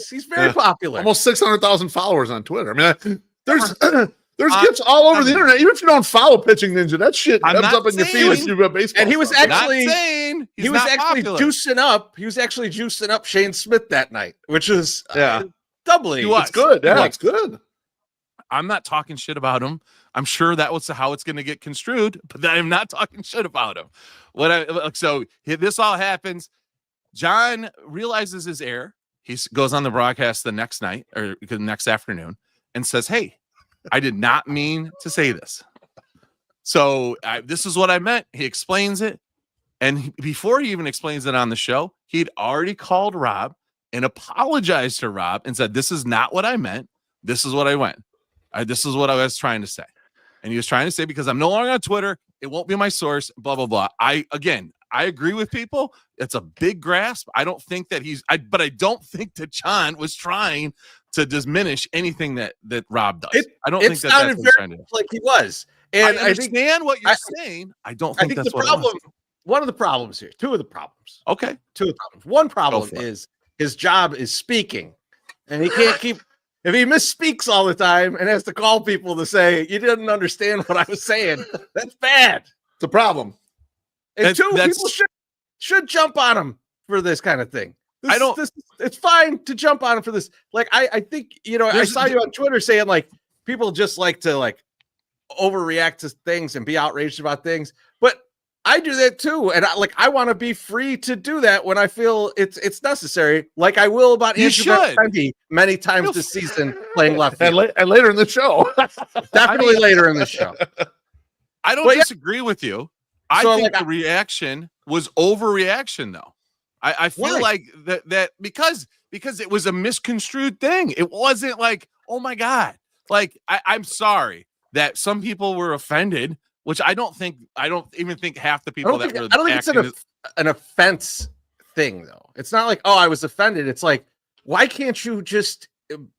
He's very popular. Almost 600,000 followers on Twitter. I mean, there's gifs all over the internet. Even if you don't follow Pitching Ninja, that shit comes up in your feed with your baseball. And he was actually juicing up. He was actually juicing up Shane Smith that night, which was doubly. It's good. Yeah, it's good. I'm not talking shit about him. I'm sure that was how it's going to get construed, but I'm not talking shit about him. So this all happens. John realizes his error. He goes on the broadcast the next night or the next afternoon and says, hey, I did not mean to say this. So this is what I meant. He explains it. And before he even explains it on the show, he'd already called Rob and apologized to Rob and said, this is not what I meant. This is what I went. This is what I was trying to say. And he was trying to say, because I'm no longer on Twitter, it won't be my source, blah, blah, blah. I agree with people. It's a big grasp. I don't think that but I don't think that John was trying to diminish anything that Rob does. I don't think that that's what he's trying to do. Like he was. And I understand what you're saying. I don't think that's the what problem. One of the problems here, two of the problems. Okay. Two of the problems. One problem is his job is speaking, and he can't keep. If he misspeaks all the time and has to call people to say you didn't understand what I was saying, that's bad. It's a problem. And people should jump on him for this kind of thing. It's fine to jump on him for this. Like I think I saw you on Twitter saying like people just like to like overreact to things and be outraged about things, but I do that too, and I want to be free to do that when I feel it's necessary. Like I will about Andrew Benintendi many times this season playing left field. And later in the show, definitely later in the show. I don't disagree with you. I think the reaction was overreaction, though. I feel like that because it was a misconstrued thing. It wasn't like, oh my God, like I'm sorry that some people were offended. Which I don't even think half the people I don't think it's an offense thing, though. It's not like, oh, I was offended. It's like, why can't you just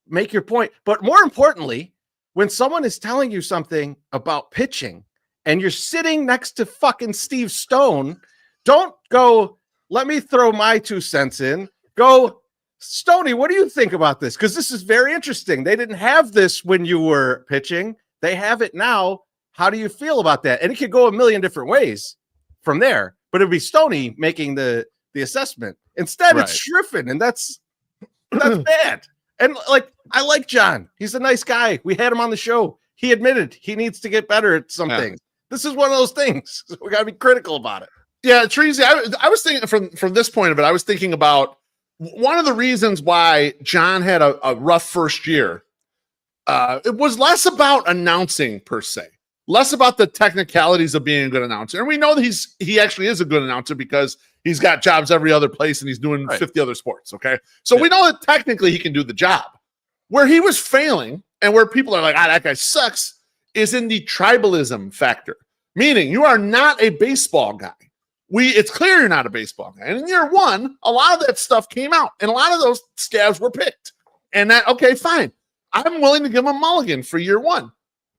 make your point? But more importantly, when someone is telling you something about pitching and you're sitting next to fucking Steve Stone, don't go, let me throw my 2 cents in. Go, Stoney, what do you think about this? Because this is very interesting. They didn't have this when you were pitching. They have it now. How do you feel about that? And it could go a million different ways from there, but it'd be Stoney making the assessment. Instead, it's Schriffen, and that's bad. And like, I like John. He's a nice guy. We had him on the show. He admitted he needs to get better at some things. This is one of those things. So we got to be critical about it. Yeah, Treasy, I was thinking from this point of it, I was thinking about one of the reasons why John had a rough first year. It was less about announcing per se. Less about the technicalities of being a good announcer. And we know that he actually is a good announcer because he's got jobs every other place and he's doing 50 other sports, okay? So we know that technically he can do the job. Where he was failing and where people are like, that guy sucks, is in the tribalism factor. Meaning you are not a baseball guy. It's clear you're not a baseball guy. And in year one, a lot of that stuff came out. And a lot of those scabs were picked. And okay, fine. I'm willing to give him a mulligan for year one.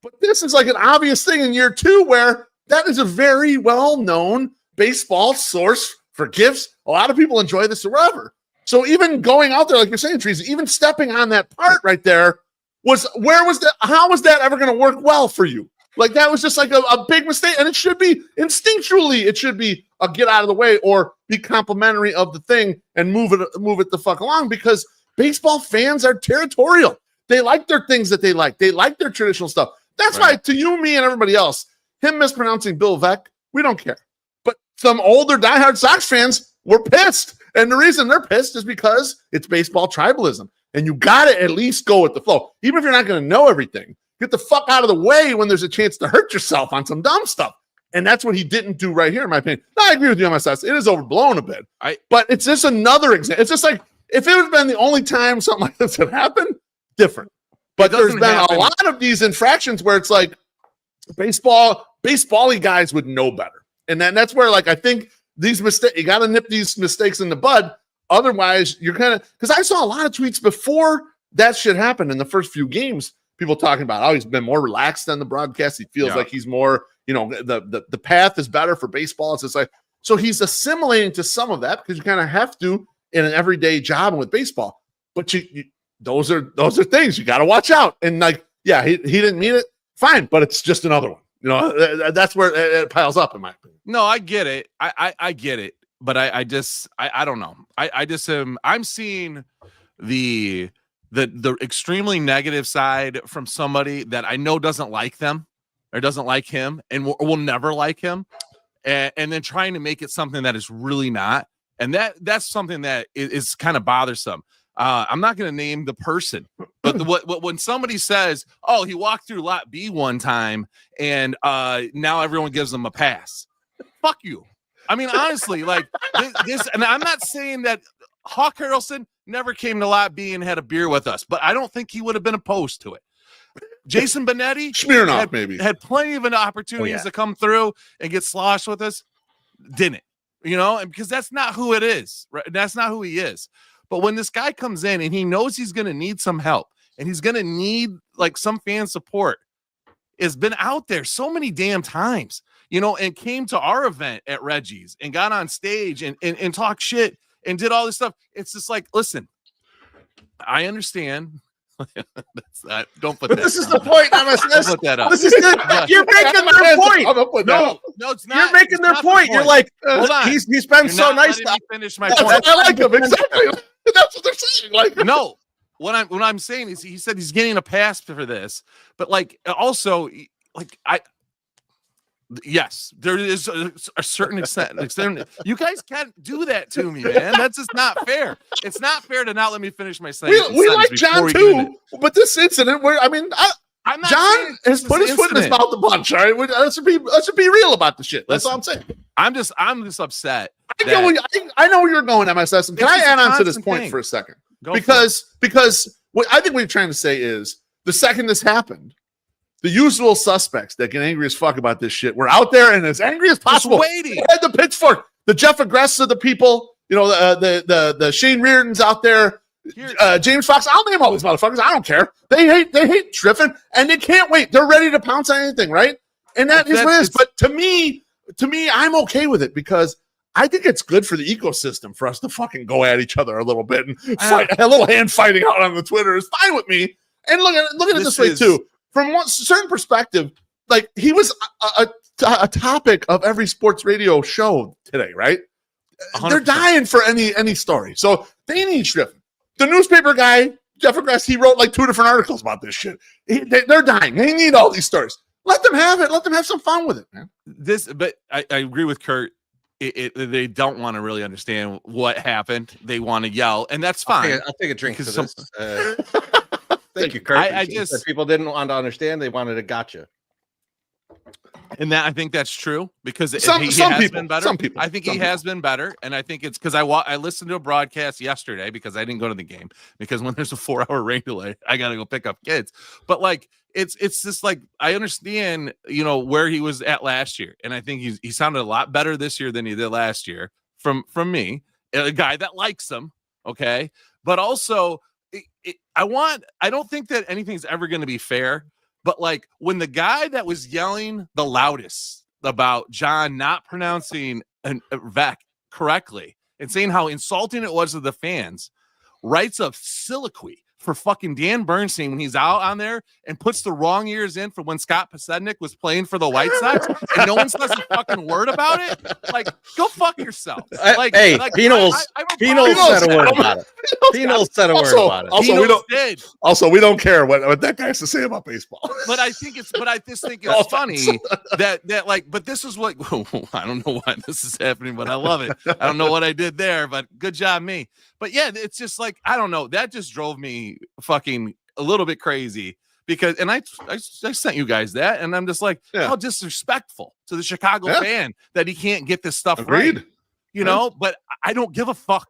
But this is like an obvious thing in year two where that is a very well-known baseball source for gifts. A lot of people enjoy this or whatever. So even going out there, like you're saying, Teresa, even stepping on that part right there how was that ever going to work well for you? Like that was just like a big mistake. And it should be instinctually, it should be a get out of the way or be complimentary of the thing and move it the fuck along because baseball fans are territorial. They like their things that they like. They like their traditional stuff. That's why to you, me, and everybody else, him mispronouncing Bill Veeck, we don't care. But some older diehard Sox fans were pissed. And the reason they're pissed is because it's baseball tribalism. And you got to at least go with the flow. Even if you're not going to know everything, get the fuck out of the way when there's a chance to hurt yourself on some dumb stuff. And that's what he didn't do right here, in my opinion. Now, I agree with you on my side. It is overblown a bit. But it's just another example. It's just like, if it had been the only time something like this had happened, different. But there's been a lot of these infractions where it's like baseball-y guys would know better. And that's where, like, I think these mistakes, you got to nip these mistakes in the bud. Otherwise, you're kind of, because I saw a lot of tweets before that shit happened in the first few games, people talking about, he's been more relaxed than the broadcast. He feels like he's more, the path is better for baseball. It's just like, so he's assimilating to some of that because you kind of have to in an everyday job with baseball. But those are things you got to watch out. And like, he didn't mean it. Fine, but it's just another one. That's where it piles up in my opinion. No, I get it. I get it. But I don't know. I'm seeing the extremely negative side from somebody that I know doesn't like them or doesn't like him and will never like him. And then trying to make it something that is really not. And that's something that is kind of bothersome. I'm not going to name the person, but when somebody says, "Oh, he walked through lot B one time, and now everyone gives him a pass," fuck you. I mean, honestly, like this, and I'm not saying that Hawk Harrelson never came to lot B and had a beer with us, but I don't think he would have been opposed to it. Jason Benetti maybe had plenty of opportunities to come through and get sloshed with us. Didn't. and because that's not who it is, right? That's not who he is. But when this guy comes in and he knows he's going to need some help and he's going to need like some fan support, has been out there so many damn times, and came to our event at Reggie's and got on stage and talked shit and did all this stuff. It's just like, listen, I understand. That's not, don't put but that. This is the point, MSS. Put that up. This is you're making their point. No, it's not. You're making their point. You're like, hold on. He's been so nice. To finish my point. I like him exactly. That's what they're saying. Like, no, what I'm saying is, he said he's getting a pass for this, but like also, like yes, there is a certain extent. You guys can't do that to me, man. That's just not fair. It's not fair to not let me finish my sentence. We like John too, but this incident where John has put his foot in his mouth a bunch. All right, let's be real about the shit. That's all I'm saying. I'm just upset. I know where you're going, MSS. And can I add on to this point for a second? Because what I think what you're trying to say is the second this happened, the usual suspects that get angry as fuck about this shit were out there and as angry as possible. Just waiting. They had the pitchfork, the Jeff Agrest of the people, the Shane Reardon's out there, James Fox. I'll name all these motherfuckers. I don't care. They hate Triffin, and they can't wait. They're ready to pounce on anything, right? And that is what it is. But to me, I'm okay with it because I think it's good for the ecosystem for us to fucking go at each other a little bit and fight. A little hand fighting out on the Twitter is fine with me. And look at it this way too. From one certain perspective, like he was a topic of every sports radio show today, right? 100%. They're dying for any story. So they need Schriffen. The newspaper guy, Jeff Agrest, he wrote like 2 different articles about this shit. They're dying. They need all these stories. Let them have it. Let them have some fun with it, man. But I agree with Kurt. They don't want to really understand what happened. They want to yell, and that's fine. I'll take a drink for this. Thank you, Kurt. I just people didn't want to understand. They wanted a gotcha. And that I think that's true because some he people has been better. Some people. I think he has been better, and I think it's because I listened to a broadcast yesterday because I didn't go to the game because when there's a 4-hour rain delay, I got to go pick up kids. But like it's just like I understand where he was at last year, and I think he sounded a lot better this year than he did last year from me, a guy that likes him. Okay, but also I don't think that anything's ever going to be fair. But like when the guy that was yelling the loudest about John not pronouncing Vec correctly and saying how insulting it was to the fans, writes a soliloquy for fucking Dan Bernstein when he's out on there and puts the wrong ears in for when Scott Pasednik was playing for the White Sox and no one says a fucking word about it. Like, go fuck yourself. Pino's said a word about it. Pino said a word about it. Also, we don't care what that guy has to say about baseball. But I just think it's funny that but this is what I don't know why this is happening, but I love it. I don't know what I did there, but good job me. But yeah, it's just like, I don't know. That just drove me fucking a little bit crazy because, and I sent you guys that, and I'm just like, how disrespectful to the Chicago fan that he can't get this stuff right. But I don't give a fuck.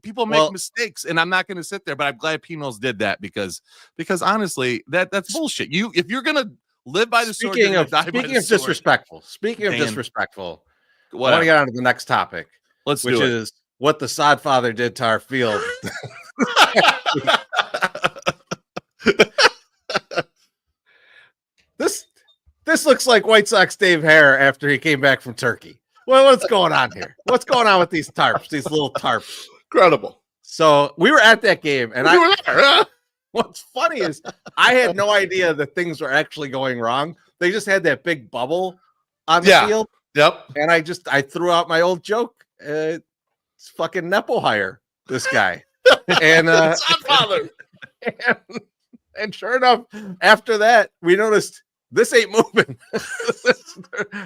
People make mistakes, and I'm not going to sit there. But I'm glad Pinos did that because honestly, that's bullshit. If you're going to live by the sword, speaking of disrespectful, I want to get on to the next topic. Which is what the Sodfather did to our field. This looks like White Sox Dave Hare after he came back from Turkey. Well, what's going on here? What's going on with these tarps? These little tarps. Incredible. So we were at that game, and what's funny is I had no idea that things were actually going wrong. They just had that big bubble on the field. Yep. And I threw out my old joke. It's fucking Nepo hire, this guy. And and sure enough, after that, we noticed this ain't moving.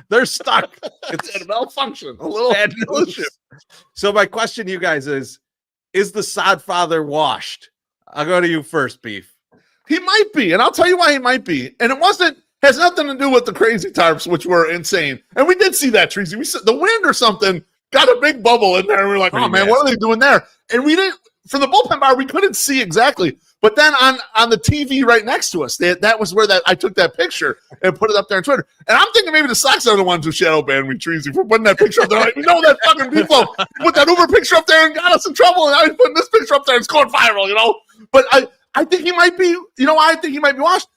They're stuck. It's a malfunction. A little bad news. So my question to you guys is the Sodfather washed? I'll go to you first, Beef. He might be, and I'll tell you why he might be. And has nothing to do with the crazy tarps, which were insane. And we did see that, Treasy. We said the wind or something got a big bubble in there, and we were like, oh man, what are they doing there? And we didn't. from the bullpen bar, we couldn't see exactly. But then on the TV right next to us, that was where I took that picture and put it up there on Twitter. And I'm thinking maybe the Sox are the ones who shadow banned me, Treasy, for putting that picture up there. Like, we know that fucking Beeflo put that Uber picture up there and got us in trouble, and now he's putting this picture up there and it's going viral, But I think he might be, I think he might be washed.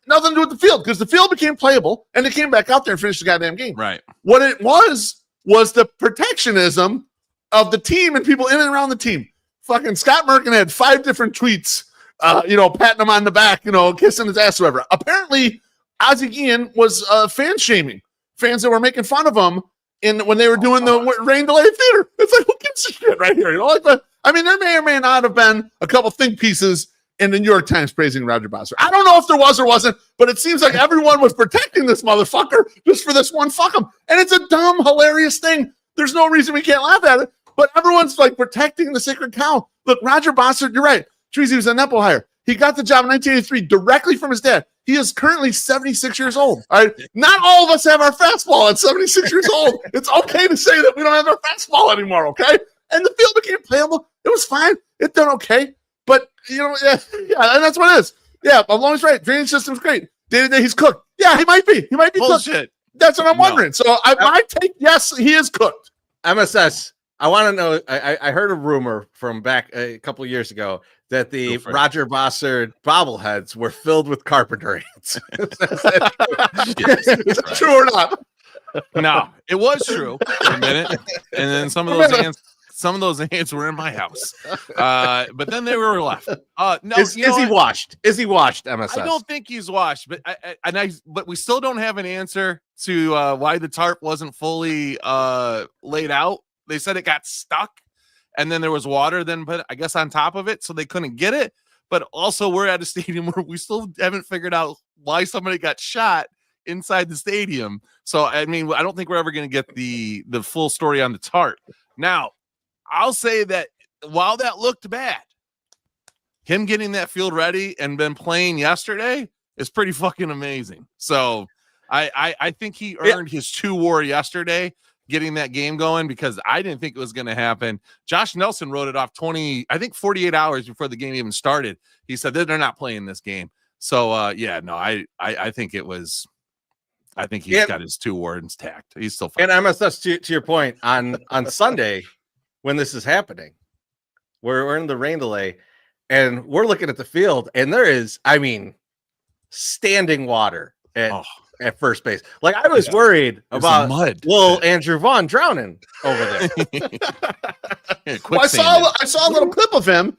Nothing to do with the field, because the field became playable and they came back out there and finished the goddamn game. Right. What it was the protectionism of the team and people in and around the team. Fucking Scott Merkin had 5 different tweets, patting him on the back, kissing his ass, whatever. Apparently, Ozzie Guillen was fan shaming fans that were making fun of him when they were doing the rain delay theater. It's like, who gives a shit right here? There may or may not have been a couple think pieces in the New York Times praising Roger Bossard. I don't know if there was or wasn't, but it seems like everyone was protecting this motherfucker just for this one fuck him. And it's a dumb, hilarious thing. There's no reason we can't laugh at it, but everyone's like protecting the sacred cow. Look, Roger Bossard, you're right. Treasy was a Nepo hire. He got the job in 1983 directly from his dad. He is currently 76 years old. All right. Not all of us have our fastball at 76 years old. It's okay to say that we don't have our fastball anymore, okay? And the field became playable. It was fine. It done okay. But, yeah, and that's what it is. Yeah, Maloney's right. Drainage system's great. Day-to-day, he's cooked. Yeah, he might be. He might be Bullshit. Cooked. That's what I'm wondering. So my take, yes, he is cooked. MSS, I want to know, I heard a rumor from back a couple of years ago that the Roger Bossard bobbleheads were filled with carpenter ants. Is that true or not? No, it was true for a minute. And then some of those ants were in my house. But then they were left. No, is he washed? Is he washed, MSS? I don't think he's washed, but but we still don't have an answer to why the tarp wasn't fully laid out. They said it got stuck, and then there was water then put, I guess, on top of it, so they couldn't get it. But also, we're at a stadium where we still haven't figured out why somebody got shot inside the stadium. So, I don't think we're ever going to get the full story on the tarp. Now, I'll say that while that looked bad, him getting that field ready and been playing yesterday is pretty fucking amazing. So, I think he earned his 2 WAR yesterday, getting that game going, because I didn't think it was going to happen. Josh Nelson wrote it off 48 hours before the game even started. He said that they're not playing this game. So I think it was. I think he's got his 2 WAR intact. He's still fine. And MSS, to your point, on Sunday when this is happening, we're in the rain delay, and we're looking at the field, and there is, standing water at first base. Like, I was worried about little Andrew Vaughn drowning over there. I saw a little clip of him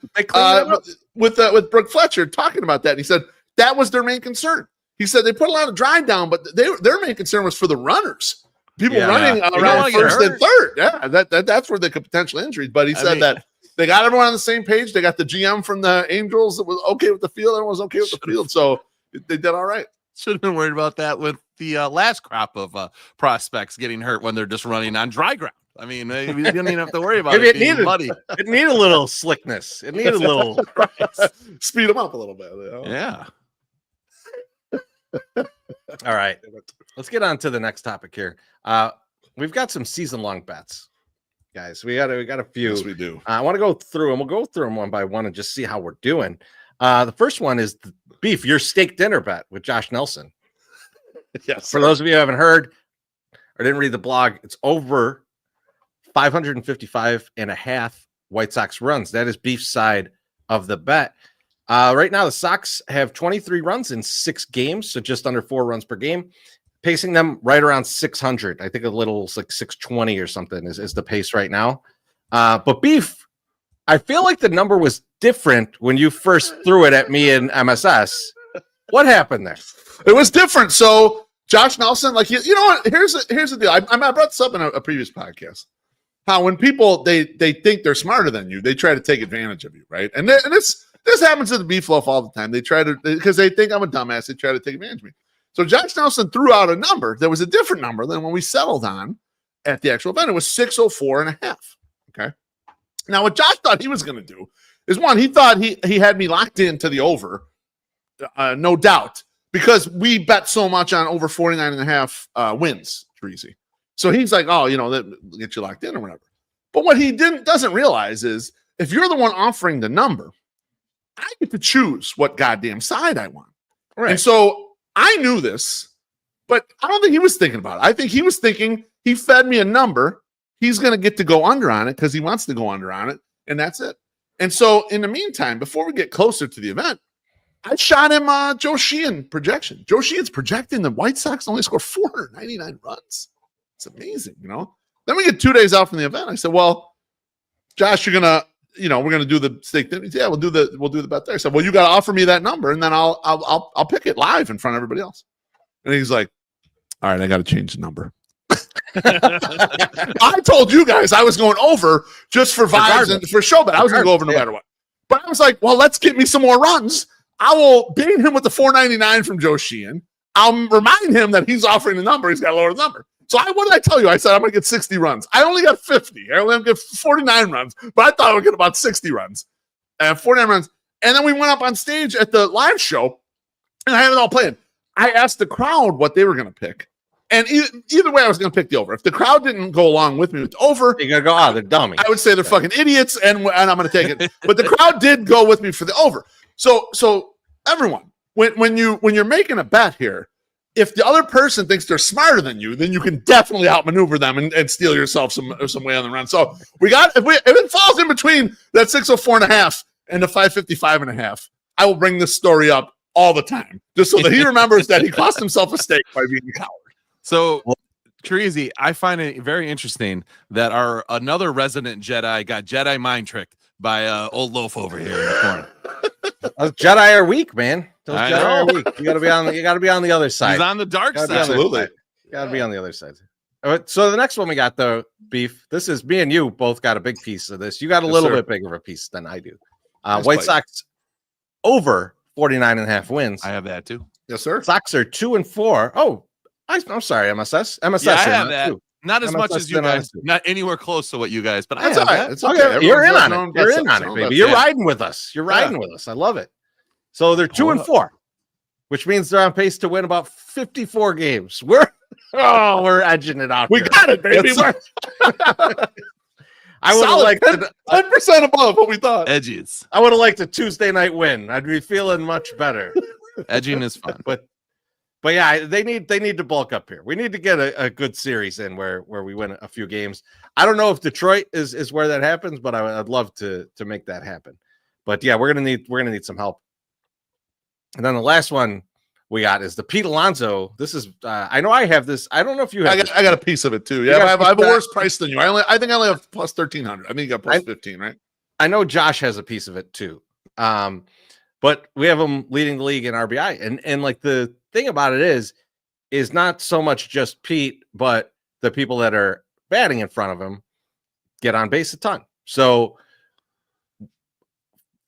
with Brooke Fletcher talking about that. And he said that was their main concern. He said they put a lot of dry down, but their main concern was for the runners. People running around first and third. Yeah, that's where they could potential injuries. But he said that they got everyone on the same page. They got the GM from the Angels that was okay with the field. Everyone was okay with the field. So they did all right. Should have been worried about that with the last crop of prospects getting hurt when they're just running on dry ground. We didn't even have to worry about it being muddy. It needed a little slickness. It needed a little speed them up a little bit. Yeah. All right. Let's get on to the next topic here. We've got some season-long bets, guys. We got a few. Yes, we do. I want to go through them. We'll go through them one by one and just see how we're doing. The first one is the Beef, your steak dinner bet with Josh Nelson. Yes. For those of you who haven't heard or didn't read the blog, it's over 555 and a half White Sox runs. That is Beef's side of the bet. Right now, the Sox have 23 runs in 6 games, so just under 4 runs per game, pacing them right around 600. I think a little like 620 or something is the pace right now. But Beef, I feel like the number was different when you first threw it at me and MSS. What happened there? It was different. So Josh Nelson, like, you know what? Here's the deal. I brought this up in a previous podcast. How when people they think they're smarter than you, they try to take advantage of you, right? And this happens to the Beef Loaf all the time. They try to, because they think I'm a dumbass, they try to take advantage of me. So Josh Nelson threw out a number that was a different number than when we settled on at the actual event. It was 604 and a half. Okay. Now, what Josh thought he was going to do is, one, he thought he had me locked into the over, no doubt, because we bet so much on over 49 and a half wins, Treasy. So he's like, oh, that get you locked in or whatever. But what he doesn't realize is if you're the one offering the number, I get to choose what goddamn side I want. Right. And so I knew this, but I don't think he was thinking about it. I think he was thinking he fed me a number. He's going to get to go under on it because he wants to go under on it. And that's it. And so in the meantime, before we get closer to the event, I shot him Joe Sheehan projection. Joe Sheehan's projecting the White Sox only score 499 runs. It's amazing, you know? Then we get 2 days out from the event. I said, well, Josh, you're going to, you know, we're going to do the stake. Yeah, we'll do the bet there. I said, well, you got to offer me that number and then I'll pick it live in front of everybody else. And he's like, all right, I got to change the number. I told you guys I was going over just for vibes and for show bet. I was going to go over no matter what. But I was like, well, let's get me some more runs. I will bait him with the 499 from Joe Sheehan. I'll remind him that he's offering the number. He's got to lower the number. So what did I tell you? I said I'm going to get 60 runs. I only got 50. I only get 49 runs, but I thought I would get about 60 runs. 49 runs. And then we went up on stage at the live show, and I had it all planned. I asked the crowd what they were going to pick. And either way, I was going to pick the over. If the crowd didn't go along with me with the over, you're going to go, they're dummies. I would say they're fucking idiots, and I'm going to take it. But the crowd did go with me for the over. So everyone, when you're making a bet here, if the other person thinks they're smarter than you, then you can definitely outmaneuver them and steal yourself some way on the run. So if it falls in between that 604.5 and the 555.5, I will bring this story up all the time, just so that he remembers that he cost himself a stake by being a coward. So, Treasy, I find it very interesting that another resident Jedi got Jedi mind tricked by old loaf over here in the corner. Those Jedi are weak, man. Those I Jedi know. are weak. You gotta be on the other side. He's on the dark side. Absolutely. You gotta be on the other side. All right, so the next one we got, though, Beef. This is me and you both got a big piece of this. You got a little bit bigger of a piece than I do. White Sox over 49.5 wins. I have that too. Yes, sir. Sox are 2-4. Oh, I'm sorry, MSS. MSS. Yeah, I have that. Too. Not as MSS much as you guys. too. Not anywhere close to what you guys, but That's I have all right. that. It's okay. You're in on Everyone's it. You're in got on it, some- baby. that's You're riding with us. You're riding with us. I love it. So they're 2-4, which means they're on pace to win about 54 games. We're edging it out. We here. got it, baby. I would have liked 10% above what we thought. Edges. I would have liked a Tuesday night win. I'd be feeling much better. Edging is fun. But yeah, they need to bulk up here. We need to get a good series in where we win a few games. I don't know if Detroit is where that happens, but I'd love to make that happen. But yeah, we're gonna need some help. And then the last one we got is the Pete Alonso. This is I know I have this. I don't know if you have. I got a piece of it too. Yeah, I have a worse price than you. I think I only have plus 1,300. I think you got plus 15, right? I know Josh has a piece of it too. But we have him leading the league in RBI, and like the thing about it is not so much just Pete, but the people that are batting in front of him get on base a ton. So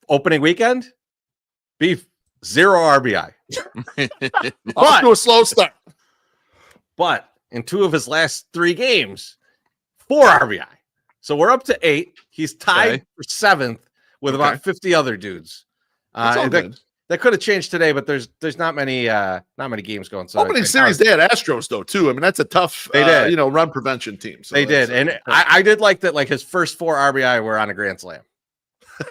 opening weekend, Beef 0 RBI. Off to a slow start. But in 2 of his last 3 games, 4 RBI. So we're up to 8. He's tied for 7th with about 50 other dudes. That could have changed today, but there's not many games going. So opening series they had Astros though too. I mean that's a tough run prevention team. So they did, and I did like that. Like his first 4 RBI were on a grand slam.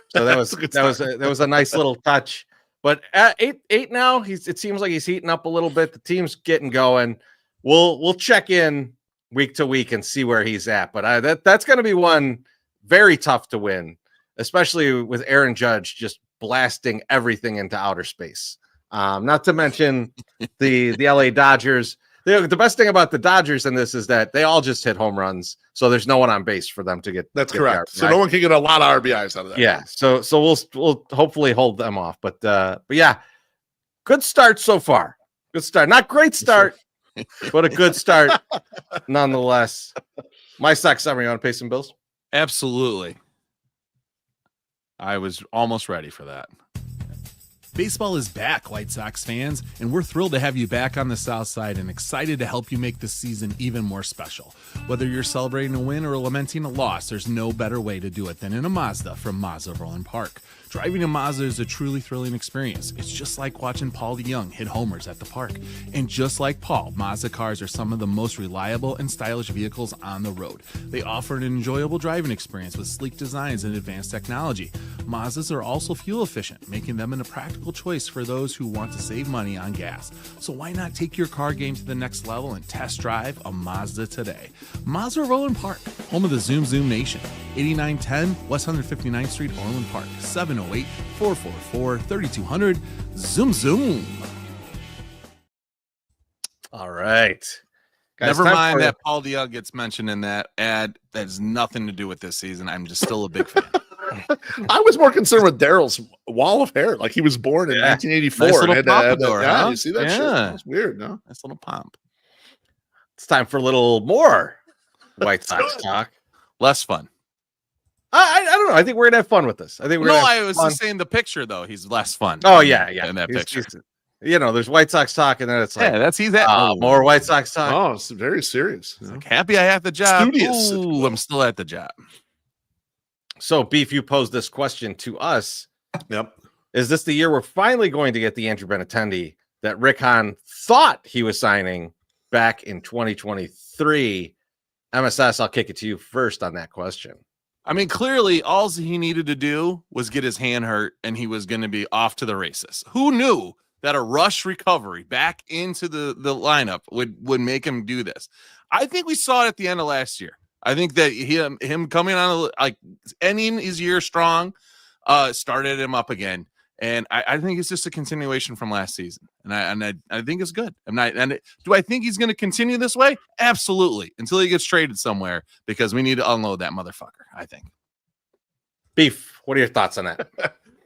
So that was a nice little touch. But at 8 now, it seems like he's heating up a little bit. The team's getting going. We'll check in week to week and see where he's at. But that's going to be one very tough to win, especially with Aaron Judge just blasting everything into outer space. Not to mention the LA Dodgers. The best thing about the Dodgers in this is that they all just hit home runs, so there's no one on base for them to get. That's correct. So no one can get a lot of RBIs out of that. Yeah. So we'll hopefully hold them off. But yeah, good start so far. Good start. Not great start, but a good start nonetheless. My Sox summary. You want to pay some bills? Absolutely. I was almost ready for that. Baseball is back, White Sox fans, and we're thrilled to have you back on the South Side and excited to help you make this season even more special. Whether you're celebrating a win or lamenting a loss, there's no better way to do it than in a Mazda from Mazda of Orland Park. Driving a Mazda is a truly thrilling experience. It's just like watching Paul DeYoung hit homers at the park. And just like Paul, Mazda cars are some of the most reliable and stylish vehicles on the road. They offer an enjoyable driving experience with sleek designs and advanced technology. Mazdas are also fuel efficient, making them a practical choice for those who want to save money on gas. So why not take your car game to the next level and test drive a Mazda today? Mazda Orland Park, home of the Zoom Zoom Nation. 8910 West 159th Street, Orland Park. 708-444-3200. Zoom Zoom. All right. Guys, Never time mind for- that Paul DeYoung gets mentioned in that ad. That has nothing to do with this season. I'm just still a big fan. I was more concerned with Daryl's wall of hair. Like he was born in 1984. Nice little and had pompadour, yeah, huh? you see that shit? Yeah. That's weird, no? Nice little pomp. It's time for a little more White Sox talk. Less fun. I don't know. I think we're gonna have fun with this. I think we're No, gonna I have was fun. just saying the picture though. He's less fun. Oh yeah, yeah. In that picture. There's White Sox talk, and then it's like, he's at more White Sox talk. Oh, it's very serious. you know? Like, happy I have the job. Studious. Ooh, I'm still at the job. So, Beef, you posed this question to us. Yep. Is this the year we're finally going to get the Andrew Benintendi that Rick Hahn thought he was signing back in 2023? MSS, I'll kick it to you first on that question. I mean, clearly, all he needed to do was get his hand hurt, and he was going to be off to the races. Who knew that a rush recovery back into the lineup would make him do this? I think we saw it at the end of last year. I think that him coming on, like, ending his year strong, started him up again. And I think it's just a continuation from last season. And I think it's good. Do I think he's going to continue this way? Absolutely. Until he gets traded somewhere, because we need to unload that motherfucker, I think. Beef, what are your thoughts on that?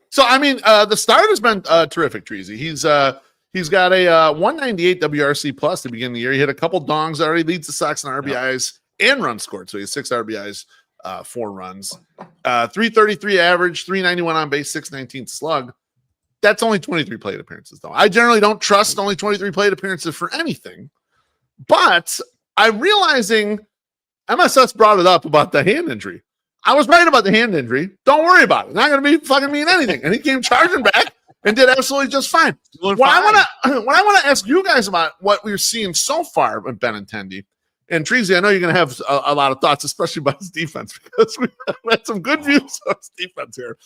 So, I mean, the start has been terrific, Treasy. He's got a 198 WRC plus to begin the year. He hit a couple dongs already, leads the Sox in RBIs and runs scored. So he has 6 RBIs, 4 runs, 333 average, 391 on base, 619 slug. That's only 23 plate appearances, though. I generally don't trust only 23 plate appearances for anything. But I'm realizing MSS brought it up about the hand injury. I was right about the hand injury. Don't worry about it. It's not going to be fucking mean anything. And he came charging back and did absolutely just fine. What I want to ask you guys about what we're seeing so far with Benintendi. And Treasy, I know you're going to have a lot of thoughts, especially about his defense, because we had some good views on his defense here.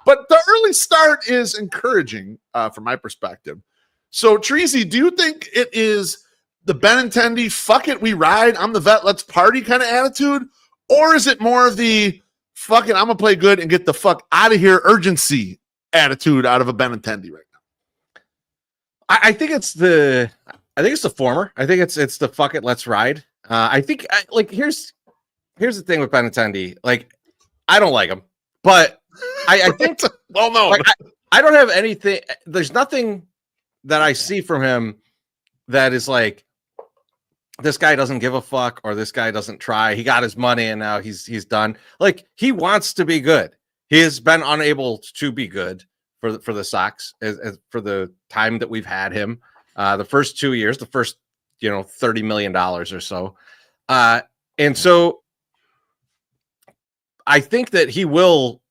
But the early start is encouraging from my perspective. So, Treasy, do you think it is the Benintendi, fuck it, we ride, I'm the vet, let's party kind of attitude? Or is it more of the, fuck it, I'm going to play good and get the fuck out of here urgency attitude out of a Benintendi right now? I think it's the former. I think it's the fuck it, let's ride. I think here's the thing with Benintendi. Like, I don't like him, but I think well known. Like, I don't have anything. There's nothing that I see from him that is like, this guy doesn't give a fuck, or this guy doesn't try. He got his money and now he's done. Like, he wants to be good. He has been unable to be good for the Sox as for the time that we've had him. The first 2 years, the first $30 million or so. And so I think that he will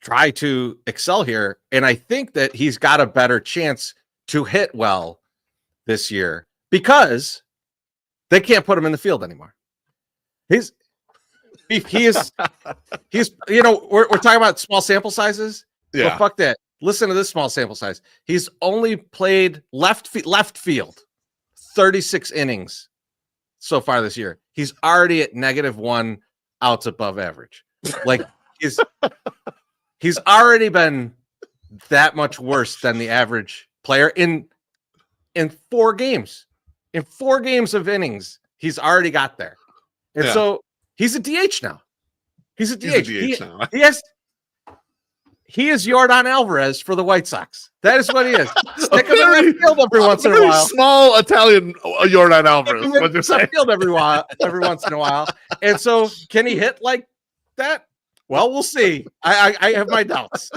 try to excel here. And I think that he's got a better chance to hit well this year because they can't put him in the field anymore. We're talking about small sample sizes. Yeah. Well, fuck that. Listen to this small sample size. He's only played left field 36 innings so far this year. He's already at -1 outs above average. Like, he's already been that much worse than the average player in 4 games. In 4 games of innings, he's already got there. And so he's a DH now. He's a DH now. He is Yordan Alvarez for the White Sox. That is what he is. Stick him in left field every once in a while. Small Italian Yordan Alvarez. What you're saying? Field every once in a while. And so, can he hit like that? Well, we'll see. I have my doubts.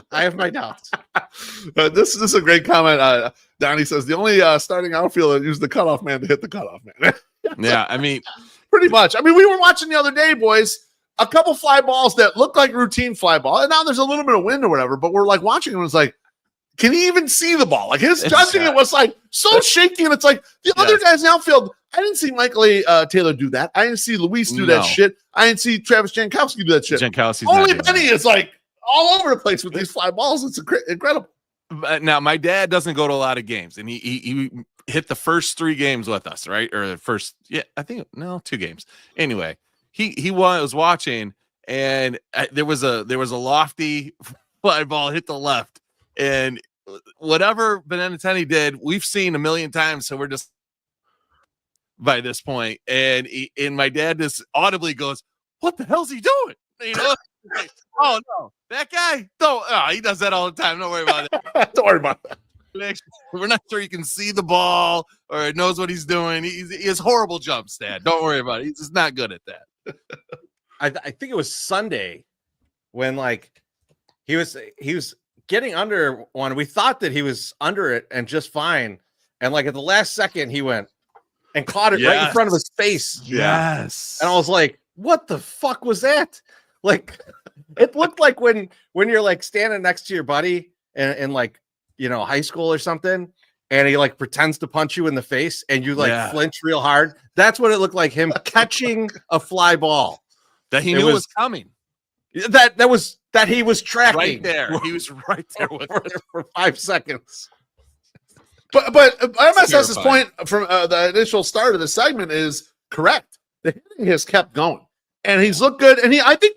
This is a great comment. Donnie says the only starting outfielder used the cutoff man to hit the cutoff man. Yeah, I mean, pretty much. I mean, we were watching the other day, boys. a couple fly balls that look like routine fly ball. And now there's a little bit of wind or whatever, but we're like watching him. It's like, can he even see the ball? Like his judging it was like so shaky. And it's like the other guys in the outfield. I didn't see Michael A. Taylor do that. I didn't see Luis do that shit. I didn't see Travis Jankowski do that shit. Only Benny is like all over the place with these fly balls. It's incredible. Now, my dad doesn't go to a lot of games, and he hit the first 3 games with us, right? Or the first, 2 games. Anyway, he was watching, and there was a lofty fly ball hit the left, and whatever Benintendi did, we've seen a million times, so we're just by this point, and my dad just audibly goes, "What the hell's he doing?" You know, like, oh no, that guy, he does that all the time. Don't worry about it. Don't worry about that. We're not sure he can see the ball or knows what he's doing. He has horrible jumps, Dad. Don't worry about it. He's just not good at that. I think it was Sunday when like he was getting under one. We thought that he was under it and just fine, and like at the last second he went and caught it right in front of his face. Yes. And I was like, what the fuck was that? Like, it looked like when you're like standing next to your buddy in like, high school or something, and he like pretends to punch you in the face and you like flinch real hard. That's what it looked like, him catching a fly ball. That he knew was coming. That he was tracking. Right there. He was right there with for 5 seconds. But MSS's point from the initial start of the segment is correct. The hitting has kept going, and he's looked good. And I think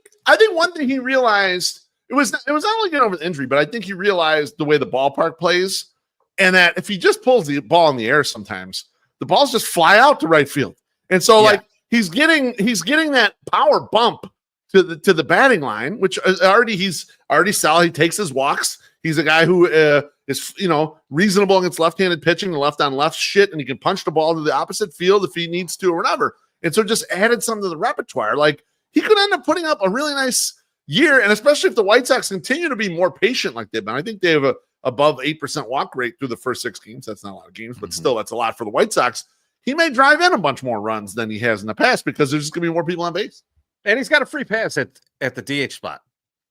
one thing he realized it was not only getting over the injury, but I think he realized the way the ballpark plays, and that if he just pulls the ball in the air, sometimes the balls just fly out to right field. And so like he's getting that power bump to the batting line, which he's already solid. He takes his walks. He's a guy who is reasonable against left-handed pitching, the left-on-left shit, and he can punch the ball to the opposite field if he needs to or whatever. And so just added some to the repertoire. Like he could end up putting up a really nice year, and especially if the White Sox continue to be more patient like they've been. I think they have a above 8% walk rate through the first 6 games. That's not a lot of games, but still that's a lot for the White Sox. He may drive in a bunch more runs than he has in the past because there's just going to be more people on base. And he's got a free pass at the DH spot.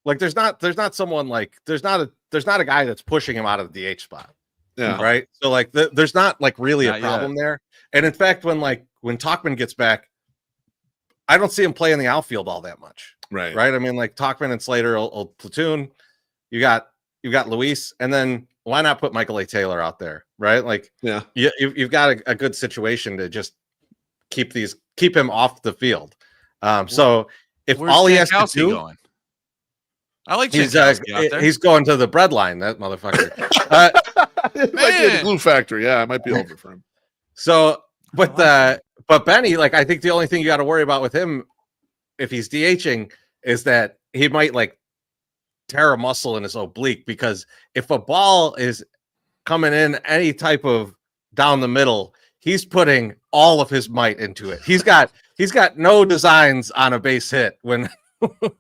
Like there's not someone like there's not a guy that's pushing him out of the DH spot. Yeah. Right. So like there's not like really a problem there. And in fact, when Tauchman gets back, I don't see him play in the outfield all that much. Right. I mean, like Tauchman and Slater will platoon. You got Luis, and then why not put Michael A. Taylor out there? Right. Like you've got a good situation to just keep him off the field. So if all he has to do. Going? I like he's going to the bread line, that motherfucker. It might be at the glue factory. Yeah, it might be over for him. So, but Benny, like I think the only thing you got to worry about with him, if he's DHing, is that he might like tear a muscle in his oblique, because if a ball is coming in any type of down the middle, he's putting all of his might into it. He's got no designs on a base hit when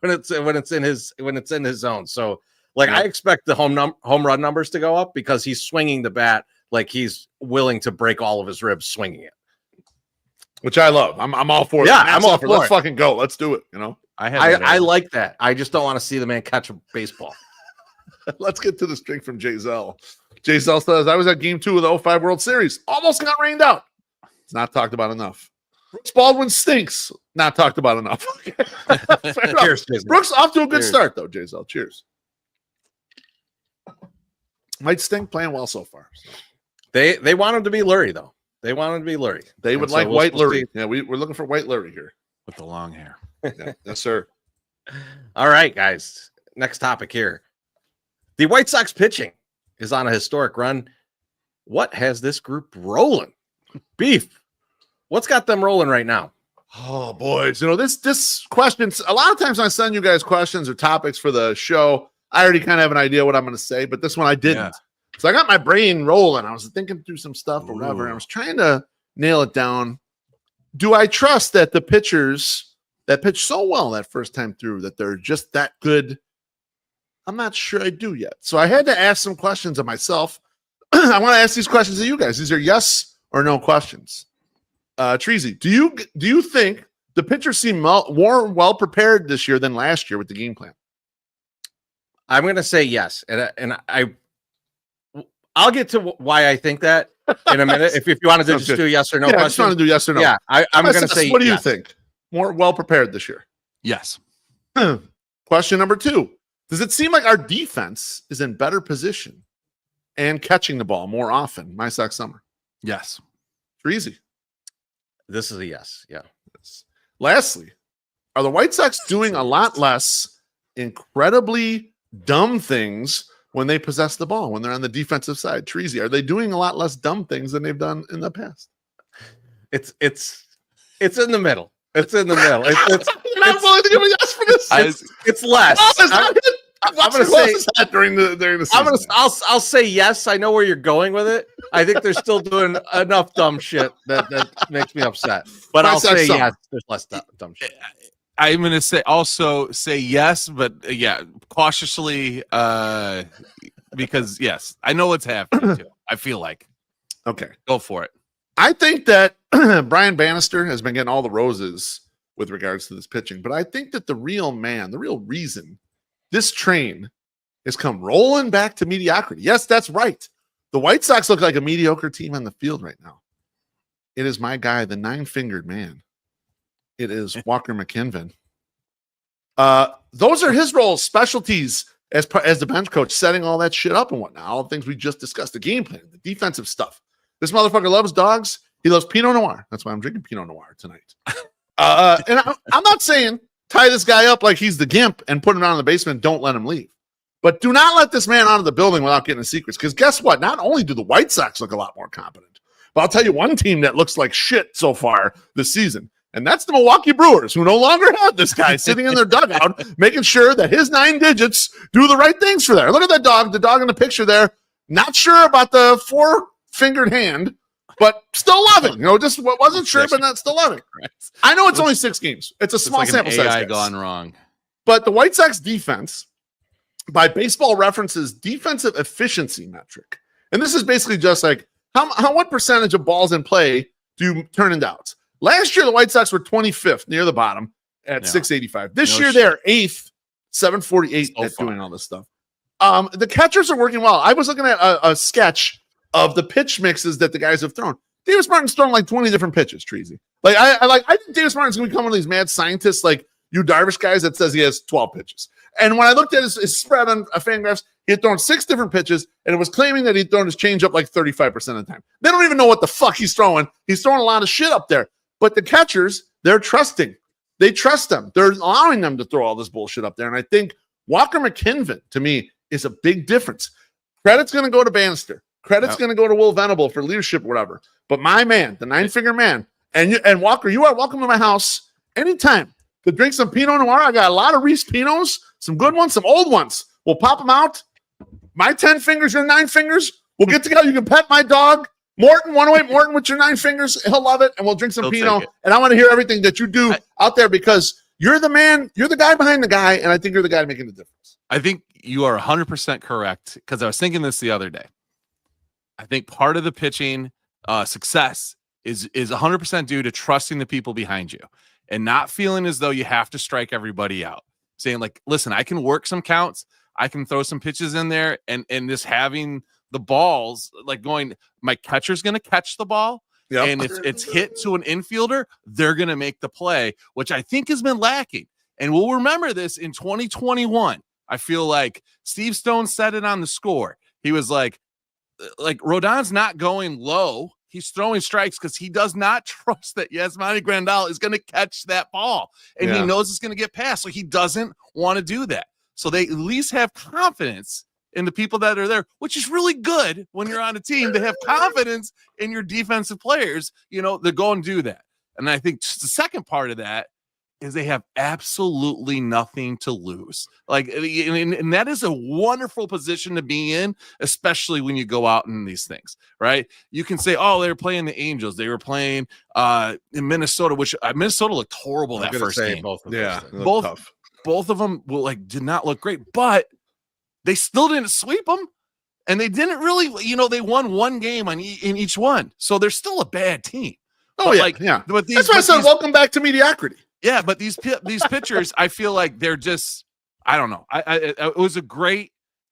it's in his zone. So like I expect the home run numbers to go up because he's swinging the bat like he's willing to break all of his ribs swinging it, which I love. I'm all for it. Yeah, I'm all for it. Let's fucking go. Let's do it. I like that. I just don't want to see the man catch a baseball. Let's get to the string from Jay Zell. Jay Zell says, I was at game 2 of the 05 World Series. Almost got rained out. It's not talked about enough. Brooks Baldwin stinks. Not talked about enough. Cheers, Brooks off to a good start, though, Jay Zell. Cheers. Might stink, playing well so far. So. They want him to be Lurie, though. They want him to be Lurie. They would like White Lurie. Yeah, we're looking for White Lurie here. With the long hair. Yeah. Yes, sir. All right, guys. Next topic here. The White Sox pitching is on a historic run. What has this group rolling? Beef. What's got them rolling right now? Oh, boys. This question, a lot of times when I send you guys questions or topics for the show, I already kind of have an idea what I'm going to say, but this one I didn't. Yeah. So I got my brain rolling. I was thinking through some stuff or whatever, and I was trying to nail it down. Do I trust that the pitchers that pitch so well that first time through, that they're just that good? I'm not sure I do yet. So I had to ask some questions of myself. I want to ask these questions of you guys. These are yes or no questions. Treasy, do you think the pitchers seem more well prepared this year than last year with the game plan. I'm going to say yes, and I'll get to why I think that in a minute. If you wanted to just do a yes or no question, I just want to do yes or no. Yeah, I'm going to say. What do you think? More well prepared this year? Yes. Question number 2: does it seem like our defense is in better position and catching the ball more often? My Sox summer. Yes. Easy. This is a yes. Yeah. Lastly, are the White Sox doing a lot less incredibly dumb things when they possess the ball, when they're on the defensive side? Treasy, are they doing a lot less dumb things than they've done in the past? It's in the middle. It's in the middle. You're not willing to give me yes for this. It's less. I'm going to say during the season. I'll say yes. I know where you're going with it. I think they're still doing enough dumb shit that makes me upset. But I'll say yes. There's less dumb shit. I'm going to say yes, but cautiously, because yes, I know what's happening too. I feel like. Okay, go for it. I think that Brian Bannister has been getting all the roses with regards to this pitching, but I think that the real reason this train has come rolling back to mediocrity. Yes, that's right. The White Sox look like a mediocre team on the field right now. It is my guy, the 9-fingered man. It is Walker McKinven. Those are his roles, specialties as the bench coach, setting all that shit up and whatnot. All the things we just discussed, the game plan, the defensive stuff. This motherfucker loves dogs. He loves Pinot Noir. That's why I'm drinking Pinot Noir tonight. And I'm not saying tie this guy up like he's the gimp and put him down in the basement. Don't let him leave. But do not let this man out of the building without getting the secrets. Because guess what? Not only do the White Sox look a lot more competent, but I'll tell you one team that looks like shit so far this season. And that's the Milwaukee Brewers, who no longer have this guy sitting in their dugout, making sure that his 9 digits do the right things for there. Look at that dog, the dog in the picture there. Not sure about the 4-fingered hand, but still loving. Just wasn't sure, but not still loving. I know it's only 6 games. It's a small sample size. AI gone wrong. But the White Sox defense, by Baseball Reference's defensive efficiency metric, and this is basically just like what percentage of balls in play do you turn into outs? Last year, the White Sox were 25th, near the bottom, at 685. This year, they're 8th, 748 at doing all this stuff. The catchers are working well. I was looking at a sketch of the pitch mixes that the guys have thrown. Davis Martin's thrown like 20 different pitches, Treasy. Like I think Davis Martin's going to become one of these mad scientists like you Darvish guys that says he has 12 pitches. And when I looked at his spread on Fangraphs, he had thrown 6 different pitches, and it was claiming that he'd thrown his changeup like 35% of the time. They don't even know what the fuck he's throwing. He's throwing a lot of shit up there. But the catchers, they're trusting. They trust them. They're allowing them to throw all this bullshit up there. And I think Walker McKinven, to me, is a big difference. Credit's going to go to Bannister. Credit's going to go to Will Venable for leadership or whatever. But my man, the 9-figure man, and Walker, you are welcome to my house anytime to drink some Pinot Noir. I got a lot of Reese Pinots, some good ones, some old ones. We'll pop them out. My 10 fingers, your 9 fingers. We'll get together. You can pet my dog. Morton, 108 Morton with your 9 fingers. He'll love it. And we'll drink some Pinot. And I want to hear everything that you do out there because you're the man. You're the guy behind the guy. And I think you're the guy making the difference. I think you are 100% correct because I was thinking this the other day. I think part of the pitching success is 100% due to trusting the people behind you and not feeling as though you have to strike everybody out. Saying like, listen, I can work some counts. I can throw some pitches in there and just having the balls like going, my catcher's going to catch the ball. Yep. And if it's hit to an infielder, they're going to make the play, which I think has been lacking. And we'll remember this in 2021. I feel like Steve Stone said it on the score. He was like Rodon's not going low. He's throwing strikes because he does not trust that Yasmani Grandal is going to catch that ball. And he knows it's going to get past. So he doesn't want to do that. So they at least have confidence in the people that are there, which is really good when you're on a team to have confidence in your defensive players, to go and do that. And I think the second part of that is they have absolutely nothing to lose. Like, and that is a wonderful position to be in, especially when you go out in these things, right? You can say, oh, they were playing the Angels. They were playing in Minnesota, which Minnesota looked horrible that first game. Both of them. Both of them did not look great, but they still didn't sweep them. And they didn't really, they won one game in each one. So they're still a bad team. Oh, but But that's why I said welcome back to mediocrity. Yeah, but these pitchers, I feel like they're just, I don't know. It was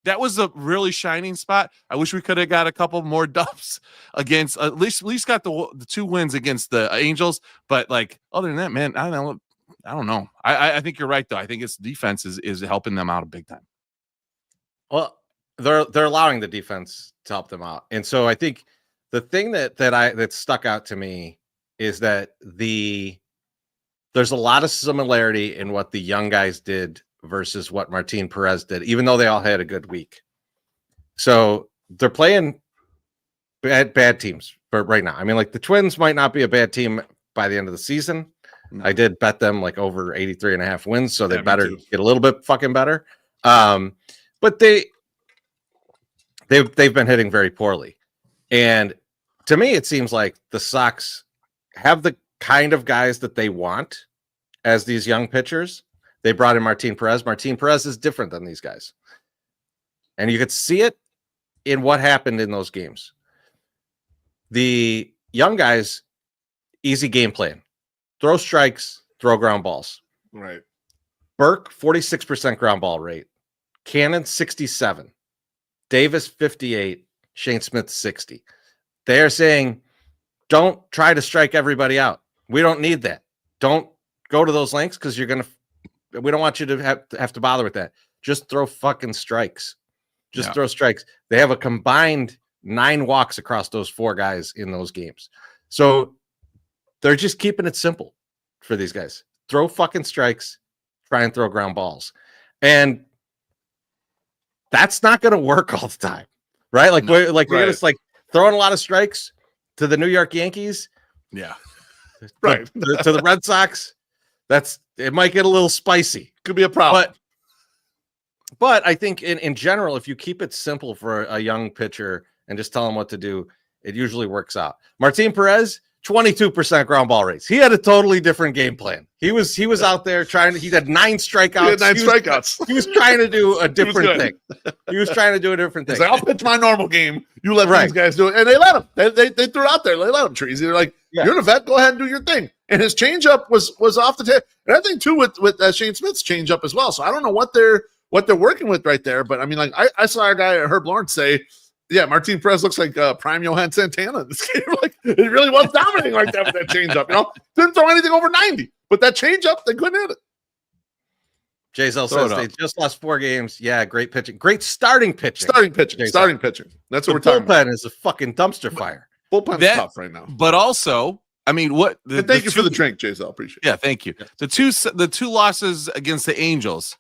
that was a really shining spot. I wish we could have got a couple more dubs against, at least got the 2 wins against the Angels. But like, other than that, man, I don't know. I think you're right though. I think its defense is helping them out a big time. Well, they're allowing the defense to help them out, and so I think the thing that stuck out to me is that there's a lot of similarity in what the young guys did versus what Martin Perez did, even though they all had a good week. So they're playing bad teams for right now. I mean, like the Twins might not be a bad team by the end of the season. No. I did bet them like over 83.5 wins, so they better get a little bit fucking better. But they've been hitting very poorly. And to me, it seems like the Sox have the kind of guys that they want as these young pitchers. They brought in Martin Perez. Martin Perez is different than these guys. And you could see it in what happened in those games. The young guys, easy game plan. Throw strikes, throw ground balls. Right. Burke, 46% ground ball rate. Cannon, 67. Davis, 58. Shane Smith, 60. They're saying, don't try to strike everybody out. We don't need that. Don't go to those lengths because we don't want you to have to bother with that. Just throw fucking strikes. Just throw strikes. They have a combined 9 walks across those 4 guys in those games. So they're just keeping it simple for these guys. Throw fucking strikes, try and throw ground balls. And that's not going to work all the time, right? Like, we're just like throwing a lot of strikes to the New York Yankees. Yeah. Right. to the Red Sox. It might get a little spicy. Could be a problem. But I think in general, if you keep it simple for a young pitcher and just tell him what to do, it usually works out. Martin Perez, 22% ground ball rates. He had a totally different game plan. He was out there he had 9 strikeouts. He was trying to do a different thing. He was trying to do a different thing. He's like, I'll pitch my normal game. You let these guys do it. And they let him. They threw it out there. They let him, Trees. They're like, you're in a vet. Go ahead and do your thing. And his changeup was off the tip. And I think too with Shane Smith's changeup as well. So I don't know what they're working with right there. But I mean, like I saw a guy, Herb Lawrence, say, yeah, Martin Perez looks like prime Johan Santana in this game. Like, it really was dominating like that with that changeup. Didn't throw anything over 90, but that changeup, they couldn't hit it. JZL says they just lost 4 games. Yeah, great pitching, great starting pitching. Starting pitching. That's what we're talking about. Bullpen is a fucking dumpster fire. Bullpen's tough right now. But also, I mean, thank you for the drink, JZL. Appreciate it. Yeah, thank you. The two losses against the Angels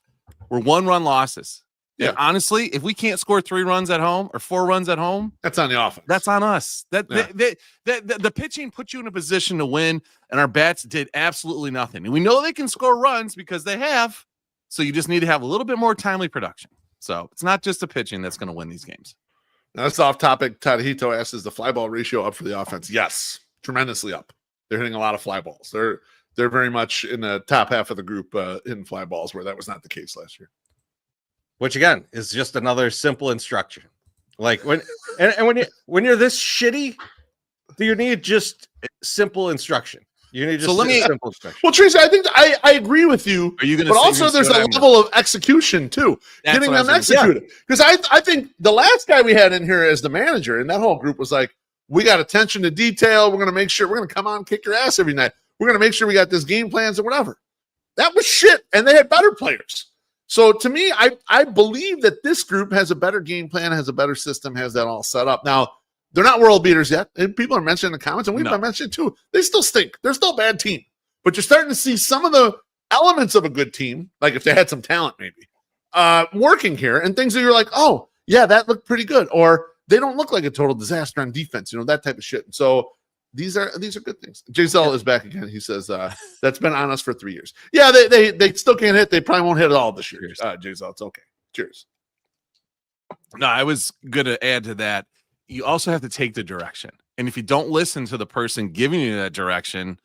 were 1-run losses. Yeah, honestly, if we can't score 3 runs at home or 4 runs at home, that's on the offense. That's on us. The pitching put you in a position to win, and our bats did absolutely nothing. And we know they can score runs because they have. So you just need to have a little bit more timely production. So it's not just the pitching that's going to win these games. Now, that's off topic. Tadahito asks, is the fly ball ratio up for the offense? Yes, tremendously up. They're hitting a lot of fly balls. They're very much in the top half of the group in fly balls, where that was not the case last year. Which again is just another simple instruction. Like when you're this shitty, do you need just simple instruction? You need just simple instruction. Well, Tracy, I think I agree with you. Are you going to? But also, there's a level of execution too, getting them executed. Because I think the last guy we had in here as the manager, and that whole group was like, we got attention to detail. We're going to make sure we're going to come on and kick your ass every night. We're going to make sure we got this game plans or whatever. That was shit, and they had better players. So to me, I believe that this group has a better game plan, has a better system, has that all set up. Now, they're not world beaters yet, and people are mentioning in the comments, and we've been mentioning too. They still stink. They're still a bad team. But you're starting to see some of the elements of a good team, like if they had some talent maybe, working here, and things that you're like, oh, yeah, that looked pretty good. Or they don't look like a total disaster on defense, that type of shit. And so these are good things. JZL is back again. He says that's been on us for 3 years. Yeah, they still can't hit. They probably won't hit it all this year. JZL, it's okay. Cheers. No, I was going to add to that. You also have to take the direction. And if you don't listen to the person giving you that direction,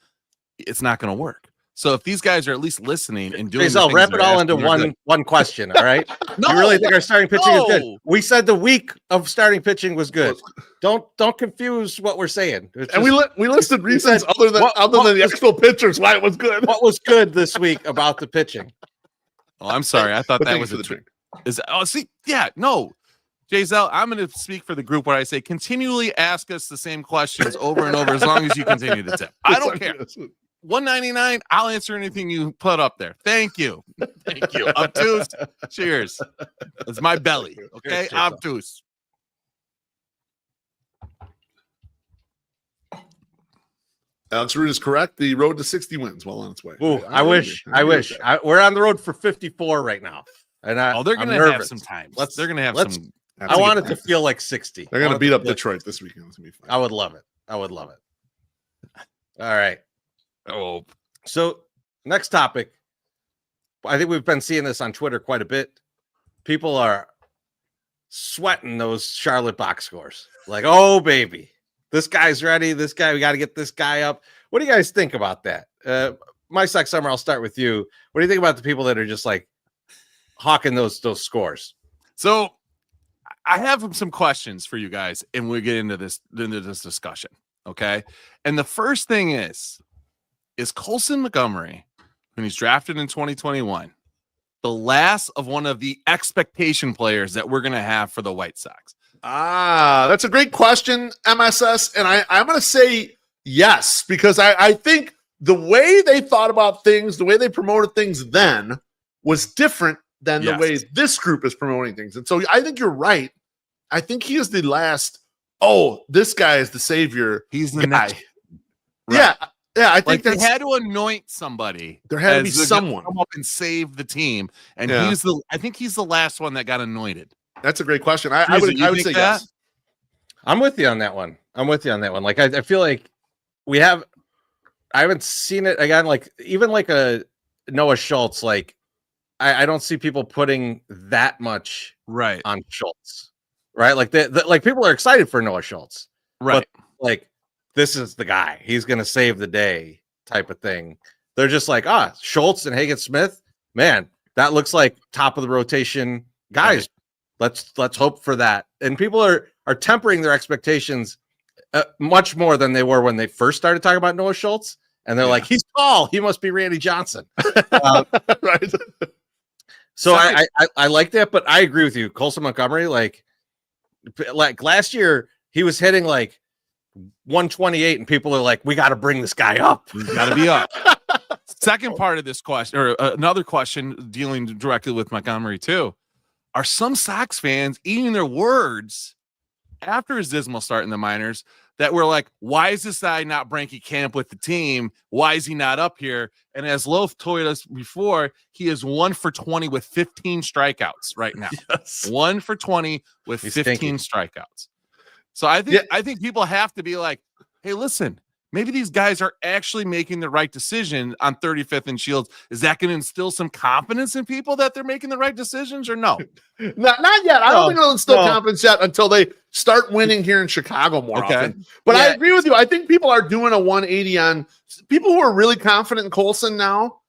it's not going to work. So if these guys are at least listening and doing, I'll wrap it all into one question. All right. No, you really think our starting pitching is good? no. We said the week of starting pitching was good. Don't confuse what we're saying. It's And just- we listed reasons said, other than the was- actual pitchers why it was good. what was good this week about the pitching. Oh, I'm sorry. I thought But that thank was you for a the drink. no. Giselle, I'm going to speak for the group where I say continually ask us the same questions over and over as long as you continue to tip. I don't care. $1.99. I'll answer anything you put up there. Thank you. Thank you. Obtuse. Cheers. It's my belly. Okay. Obtuse. Alex Root is correct. The road to 60 wins well on its way. Ooh, I wish. We're on the road for 54 right now. And they're going to have some time. They're going to have some. I want it to feel like 60. They're going to beat up Detroit this weekend. It's going to be fun. I would love it. All right. Oh, So next topic. I think we've been seeing this on Twitter quite a bit. People are sweating those Charlotte box scores. Like, oh, baby, this guy's ready. This guy, we got to get this guy up. What do you guys think about that? My Sox Summer, I'll start with you. What do you think about the people that are just like hawking those scores? so I have some questions for you guys, and we'll get into this discussion. Okay. And the first thing is Colson Montgomery, when he's drafted in 2021, the last of one of the expectation players that we're going to have for the White Sox? That's a great question, MSS. And I'm going to say yes, because I think the way they thought about things, the way they promoted things then was different than the way this group is promoting things. And so I think you're right. I think he is the last. Oh, this guy is the savior. He's the guy. next. Yeah. Yeah. I think they had to anoint somebody. There had to be as they're someone gonna come up and save the team. And I think he's the last one that got anointed. That's a great question. I would say yes. I'm with you on that one. Like, I feel like I haven't seen it again. Like, even like a Noah Schultz, like I don't see people putting that much right on Schultz. Right. Like like people are excited for Noah Schultz. Right. But like, this is the guy. He's going to save the day type of thing. They're just like, Schultz and Hagen Smith, man, that looks like top of the rotation guys. Right. Let's hope for that. And people are tempering their expectations much more than they were when they first started talking about Noah Schultz. And they're like, he's tall. He must be Randy Johnson. Right. So I like that, but I agree with you. Colson Montgomery, like last year, he was hitting like 128, and people are like, we got to bring this guy up. He's got to be up. Second part of this question, or another question dealing directly with Montgomery too. Are some Sox fans eating their words after his dismal start in the minors that were like, why is this guy not breaking camp with the team? Why is he not up here? And as Loaf told us before, he is 1 for 20 with 15 strikeouts right now. Yes. 1 for 20 with 15 strikeouts. So I think people have to be like, hey, listen, maybe these guys are actually making the right decision on 35th and Shields. Is that going to instill some confidence in people that they're making the right decisions or no? Not yet. I don't think it'll instill confidence yet until they start winning here in Chicago more often. But I agree with you. I think people are doing a 180 on people who are really confident in Colson now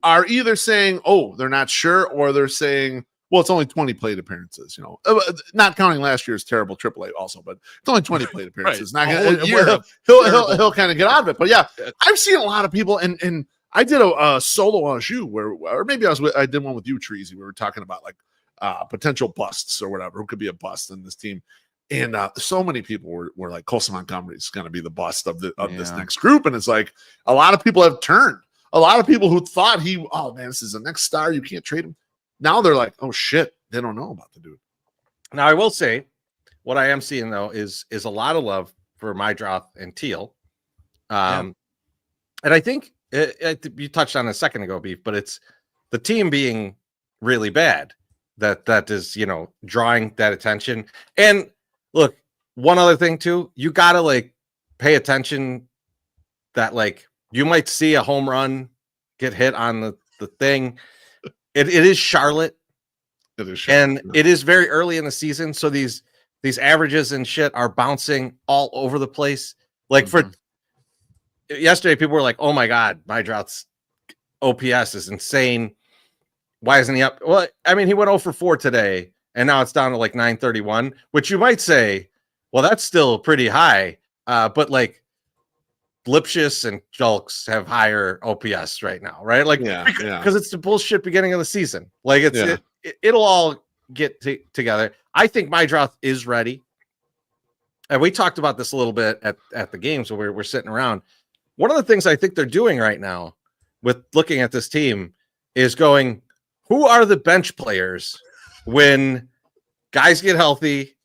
are either saying, oh, they're not sure, or they're saying, well, it's only 20 plate appearances, not counting last year's terrible AAA also, but it's only 20 plate appearances. Right. Not gonna, he'll kind of get out of it. But yeah, I've seen a lot of people, and I did a solo on you or maybe I did one with you, Treasy. We were talking about like potential busts or whatever, who could be a bust in this team. And so many people were like, Colson Montgomery is going to be the bust of this next group. And it's like a lot of people have turned. A lot of people who thought this is the next star, you can't trade him. Now they're like, oh shit, they don't know about the dude. Now I will say, what I am seeing though is a lot of love for Mydroth and Teal, and I think you touched on it a second ago, Beef, but it's the team being really bad that is drawing that attention. And look, one other thing too, you gotta like pay attention that like you might see a home run get hit on the thing. It is Charlotte. It is Charlotte. And it is very early in the season, so these averages and shit are bouncing all over the place. Like for yesterday, people were like, "Oh my god, Mydroth's OPS is insane. Why isn't he up? Well, I mean, he went 0 for 4 today, and now it's down to like 931, which you might say, well, that's still pretty high. But like Lipschitz and Julks have higher OPS right now, right? Like, because it's the bullshit beginning of the season. Like it'll all get together. I think Maedroth is ready. And we talked about this a little bit at the games when we're sitting around. One of the things I think they're doing right now with looking at this team is going, who are the bench players when guys get healthy,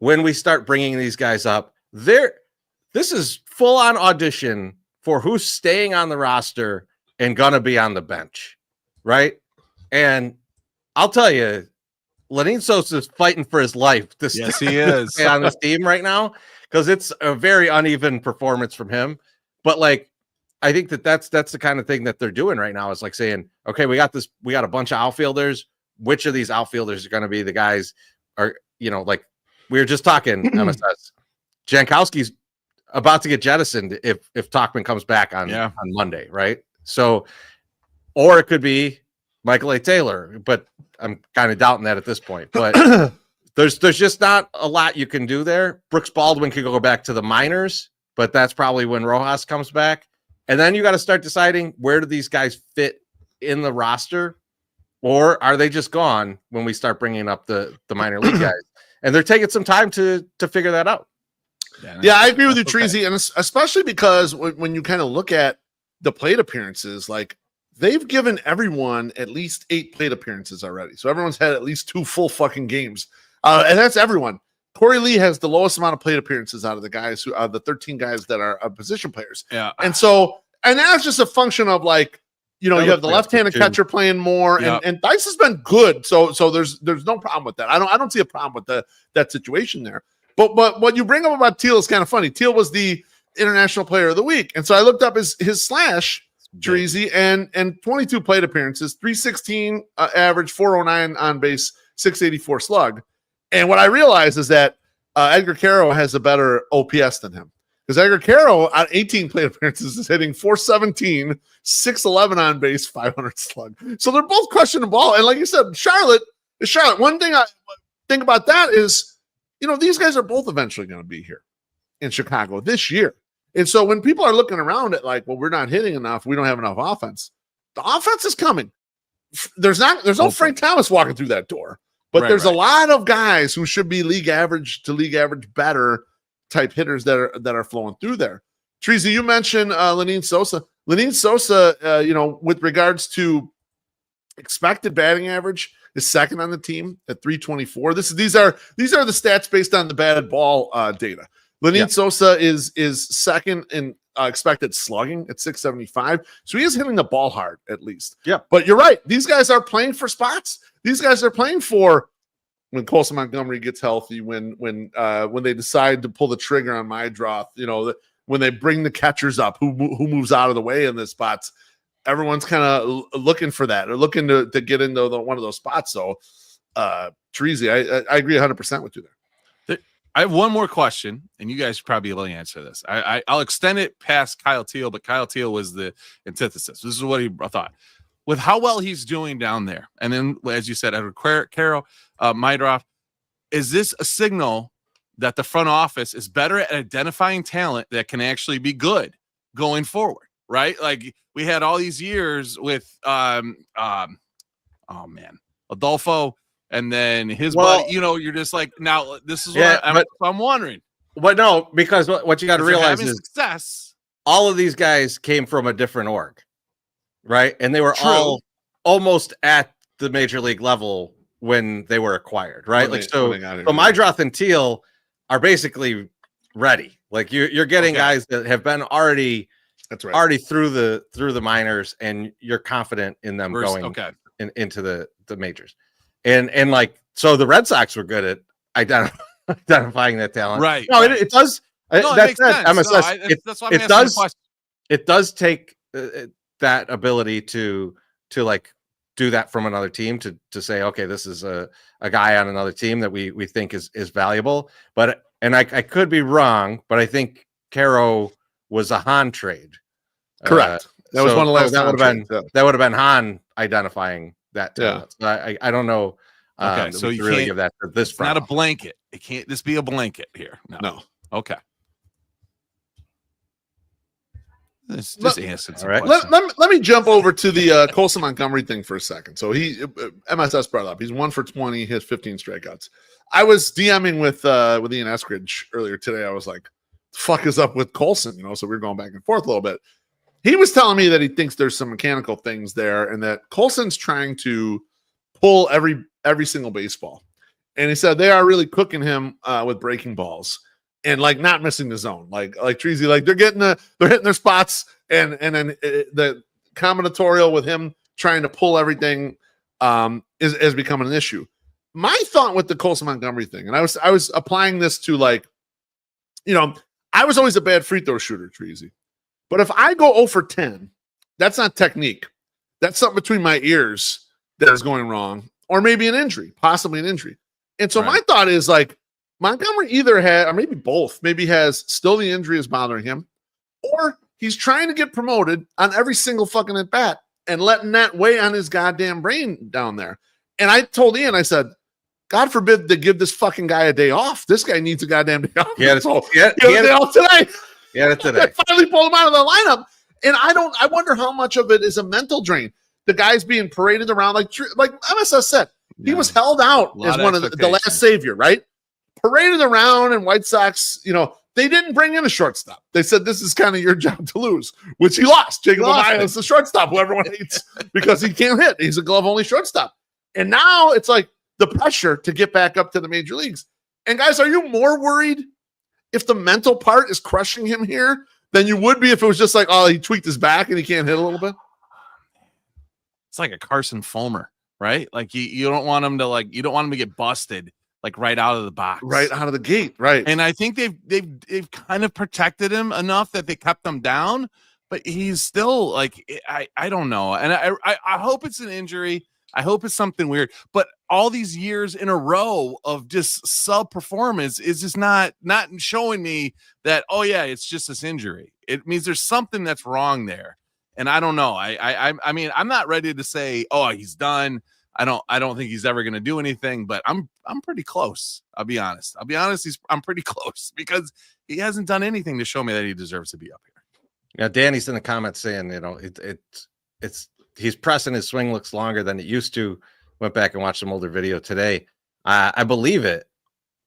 when we start bringing these guys up? This is full on audition for who's staying on the roster and gonna be on the bench, right? And I'll tell you, Lenyn Sosa is fighting for his life. Yes, he is on this team right now, because it's a very uneven performance from him. But like, I think that's the kind of thing that they're doing right now, is like saying, okay, we got a bunch of outfielders. Which of these outfielders are going to be the guys? Are, like we were just talking MSS. Jankowski's about to get jettisoned if Tauchman comes back on Monday, right? So, or it could be Michael A. Taylor, but I'm kind of doubting that at this point. But there's just not a lot you can do there. Brooks Baldwin could go back to the minors, but that's probably when Rojas comes back. And then you got to start deciding, where do these guys fit in the roster, or are they just gone when we start bringing up the minor league guys? And they're taking some time to figure that out. Yeah, I agree with you, Treasy, and especially because when you kind of look at the plate appearances, like they've given everyone at least 8 plate appearances already. So everyone's had at least 2 full fucking games, and that's everyone. Corey Lee has the lowest amount of plate appearances out of the guys who are the 13 guys that are position players. Yeah. And that's just a function of like, you have the left-handed catcher playing more, and Dice has been good. So there's no problem with that. I don't see a problem with that situation there. But what you bring up about Teal is kind of funny. Teal was the International Player of the Week. And so I looked up his slash, Treasy, and 22 plate appearances, 316 average, 409 on base, 684 slug. And what I realized is that Edgar Caro has a better OPS than him. Because Edgar Caro, on 18 plate appearances, is hitting 417, 611 on base, 500 slug. So they're both crushing the ball. And like you said, Charlotte. One thing I think about that is, these guys are both eventually going to be here in Chicago this year. And so when people are looking around at like, well, we're not hitting enough, we don't have enough offense. The offense is coming. There's no Frank Thomas walking through that door. But there's a lot of guys who should be league average to league average better type hitters that are flowing through there. Treasy, you mentioned Lenyn Sosa. Lenyn Sosa, with regards to expected batting average, is second on the team at 324. These are the stats based on the batted ball data. Lenyn Sosa is second in expected slugging at 675. So he is hitting the ball hard at least. Yeah. But you're right. These guys are playing for spots. These guys are playing for when Colson Montgomery gets healthy, when they decide to pull the trigger on Maedroth, when they bring the catchers up, who moves out of the way in the spots. Everyone's kind of looking for that, or looking to get into one of those spots. So, Treasy, I agree 100% with you there. I have one more question, and you guys should probably be able to answer this. I'll extend it past Kyle Teal, but Kyle Teal was the antithesis. This is what he thought. With how well he's doing down there, and then, as you said, Edward Caro, Maedroth, is this a signal that the front office is better at identifying talent that can actually be good going forward, right? Like, we had all these years with, Adolfo, and then his buddy, you're just like, now this is what I'm wondering. But no, because what you got to realize is success. All of these guys came from a different org, right? And they were all almost at the major league level when they were acquired, right? So Maedroth and Teal are basically ready. Like you're getting guys that have been already through the minors, and you're confident in them going into the majors. And like, so the Red Sox were good at identifying that talent. Right. No, it does. No, it makes sense. MSS, that's why I'm asking the question. It does take that ability to like do that from another team to say, okay, this is a guy on another team that we think is valuable. But I could be wrong, but I think Caro was a Hahn trade. Correct. That was one of the last. That would have been Han identifying that. Yeah. So I don't know. Okay, so you really can't give that to this. It's not a blanket. It can't just be a blanket here. No. Okay. Just answered some right. questions. Let me jump over to the Colson Montgomery thing for a second. So MSS brought up, he's 1 for 20, his 15 strikeouts. I was DMing with Ian Eskridge earlier today. I was like, the fuck is up with Colson? So we were going back and forth a little bit. He was telling me that he thinks there's some mechanical things there and that Colson's trying to pull every single baseball. And he said they are really cooking him with breaking balls and like not missing the zone. Like Treasy, like they're hitting their spots and then the combinatorial with him trying to pull everything is becoming an issue. My thought with the Colson Montgomery thing, and I was applying this to like, I was always a bad free throw shooter, Treasy. But if I go 0 for 10, that's not technique. That's something between my ears that is going wrong, or maybe an injury, possibly an injury. And so my thought is like Montgomery either had, or maybe both, maybe has still the injury is bothering him, or he's trying to get promoted on every single fucking at bat and letting that weigh on his goddamn brain down there. And I told Ian, I said, God forbid they give this fucking guy a day off. This guy needs a goddamn day off. He had a day off today. Yeah, today. Finally pulled him out of the lineup. And I wonder how much of it is a mental drain. The guy's being paraded around like MSS said. He was held out as one of the last savior, right? Paraded around, and White Sox, they didn't bring in a shortstop. They said this is kind of your job to lose, which he lost. Jacob Amaya is the shortstop who everyone hates because he can't hit. He's a glove-only shortstop. And now it's like the pressure to get back up to the major leagues. And guys, are you more worried if the mental part is crushing him here than you would be if it was just like, oh, he tweaked his back and he can't hit a little bit? It's like a Carson Fulmer, right? Like you don't want him to get busted like right out of the box, right out of the gate, right? And I think they've kind of protected him enough that they kept him down, but he's still like I don't know, and I hope it's an injury. I hope it's something weird, but all these years in a row of just sub performance is just not showing me that, oh yeah, it's just this injury. It means there's something that's wrong there. And I don't know. I mean, I'm not ready to say, oh, he's done. I don't think he's ever going to do anything, but I'm pretty close. I'll be honest. I'm pretty close because he hasn't done anything to show me that he deserves to be up here. Yeah. Danny's in the comments saying, it's he's pressing, his swing looks longer than it used to. Went back and watched some older video today. I believe it.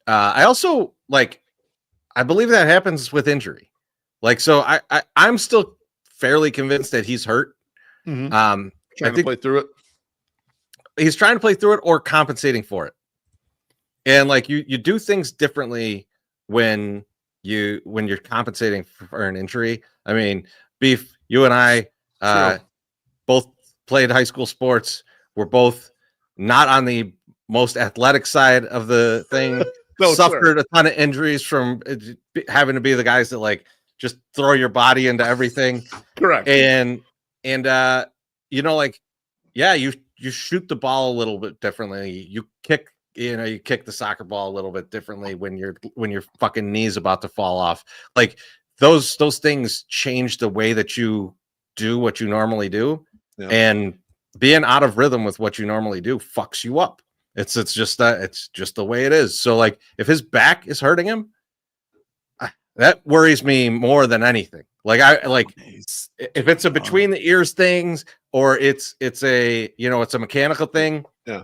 I also I believe that happens with injury. So I'm still fairly convinced that he's hurt. Mm-hmm. Trying to play through it. He's trying to play through it or compensating for it. And you do things differently when you're compensating for an injury. I mean, Beef, you and I both played high school sports. We're both not on the most athletic side of the thing. Suffered a ton of injuries from having to be the guys that just throw your body into everything. Correct. And you shoot the ball a little bit differently. You kick the soccer ball a little bit differently when your fucking knee's about to fall off. Those things change the way that you do what you normally do. Yeah. And being out of rhythm with what you normally do fucks you up. It's just the way it is. So if his back is hurting him, that worries me more than anything. If it's a between the ears things or it's a mechanical thing. Yeah.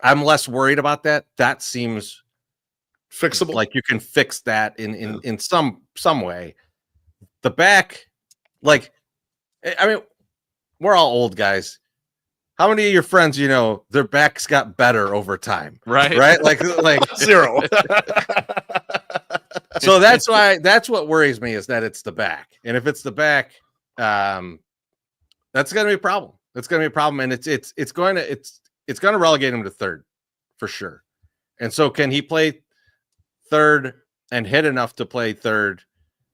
I'm less worried about that. That seems fixable. Like you can fix that in some way. The back, I mean, we're all old guys. How many of your friends, their backs got better over time? Right. Like zero. So that's what worries me is that it's the back. And if it's the back, that's going to be a problem. It's going to be a problem. And it's going to relegate him to third for sure. And so can he play third and hit enough to play third,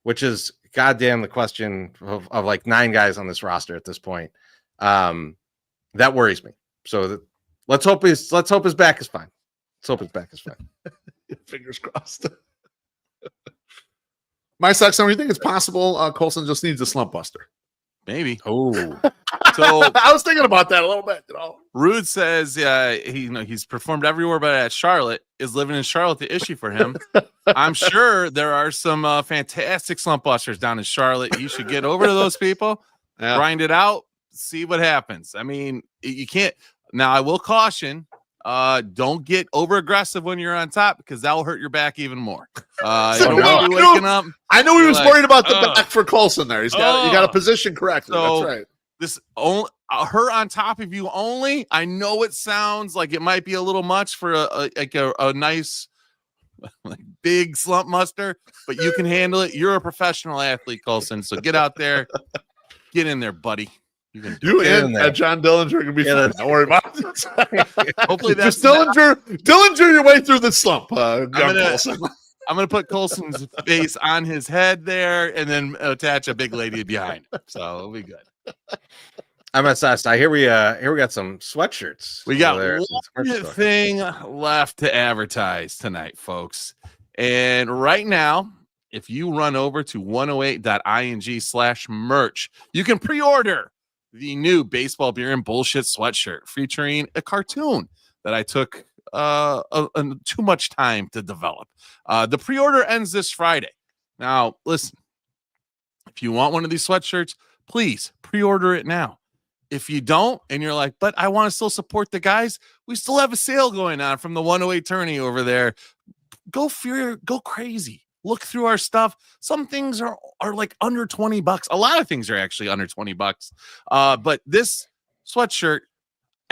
which is goddamn the question of 9 guys on this roster at this point. That worries me. So let's hope his back is fine. Let's hope his back is fine. Fingers crossed. My sucks. Do you think it's possible Colson just needs a slump buster? Maybe. Oh, So I was thinking about that a little bit. Rude says he's performed everywhere, but at Charlotte. Is living in Charlotte the issue for him? I'm sure there are some fantastic slump busters down in Charlotte. You should get over to those people, grind it out, see what happens. I mean, you can't. Now, I will caution, don't get over aggressive when you're on top because that will hurt your back even more. You don't want to be waking up. I know he was worried about the back for Coulson there. You got a position correctly. So that's right. This only her on top of you only. I know it sounds like it might be a little much for a nice like big slump muster, but you can handle it. You're a professional athlete, Coulson. So get out there, get in there, buddy. You and John Dillinger are gonna be fine. Don't worry about it. Hopefully that's just Dillinger your way through the slump. I'm gonna put Coulson's face on his head there, and then attach a big lady behind. So it'll be good. I'm obsessed. I hear we got some sweatshirts. We got one thing left to advertise tonight, folks. And right now, if you run over to 108.ing/merch, you can pre-order the new baseball beer and bullshit sweatshirt featuring a cartoon that I took too much time to develop. The pre-order ends this Friday. Now, listen, if you want one of these sweatshirts, please pre-order it now. If you don't, and you're like, but I want to still support the guys, we still have a sale going on from the 108 tourney over there. Go crazy. Look through our stuff. Some things are like under $20. A lot of things are actually under $20. But this sweatshirt,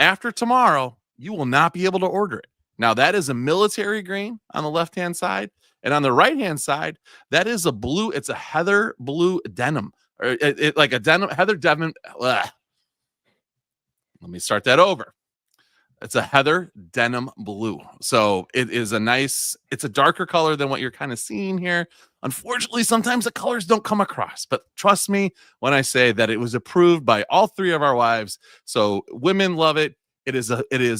after tomorrow, you will not be able to order it. Now, that is a military green on the left-hand side. And on the right-hand side, that is a blue. It's a heather blue denim. Or like a denim, heather denim. Let me start that over. It's a heather denim blue. So it is it's a darker color than what you're kind of seeing here. Unfortunately, sometimes the colors don't come across, but trust me when I say that it was approved by all three of our wives. So women love it. It is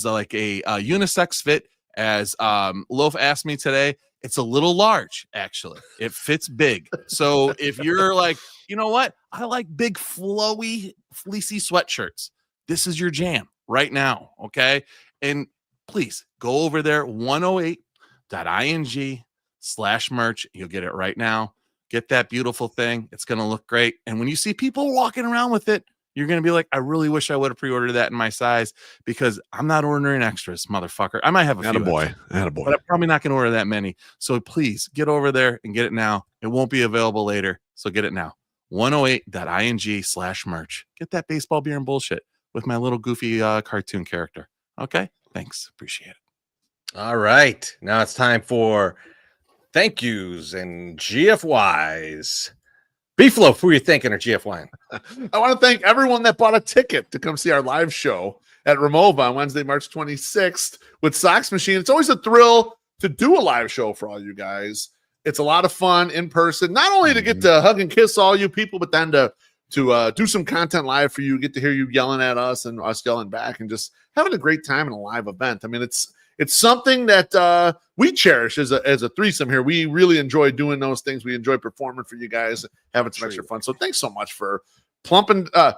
like a unisex fit, as Loaf asked me today. It's a little large, actually. It fits big. So if you're like, you know what? I like big, flowy, fleecy sweatshirts. This is your jam right now, okay? And please go over there, 108.ing/merch. You'll get it right now. Get that beautiful thing. It's going to look great. And when you see people walking around with it, you're going to be like, I really wish I would have pre-ordered that in my size, because I'm not ordering extras, motherfucker. I might have a few. Attaboy. But I'm probably not going to order that many. So please get over there and get it now. It won't be available later. So get it now. 108.ing/merch. Get that baseball beer and bullshit with my little goofy cartoon character. Okay? Thanks. Appreciate it. All right. Now it's time for thank yous and GFYs. Beefloaf, who are you thinking, or GFY? I want to thank everyone that bought a ticket to come see our live show at Ramova on Wednesday, March 26th with Sox Machine. It's always a thrill to do a live show for all you guys. It's a lot of fun in person, not only to get to hug and kiss all you people, but then to do some content live for you, get to hear you yelling at us and us yelling back, and just having a great time in a live event. I mean, it's something that we cherish as a threesome here. We really enjoy doing those things. We enjoy performing for you guys, having some extra fun. So thanks so much for plunking down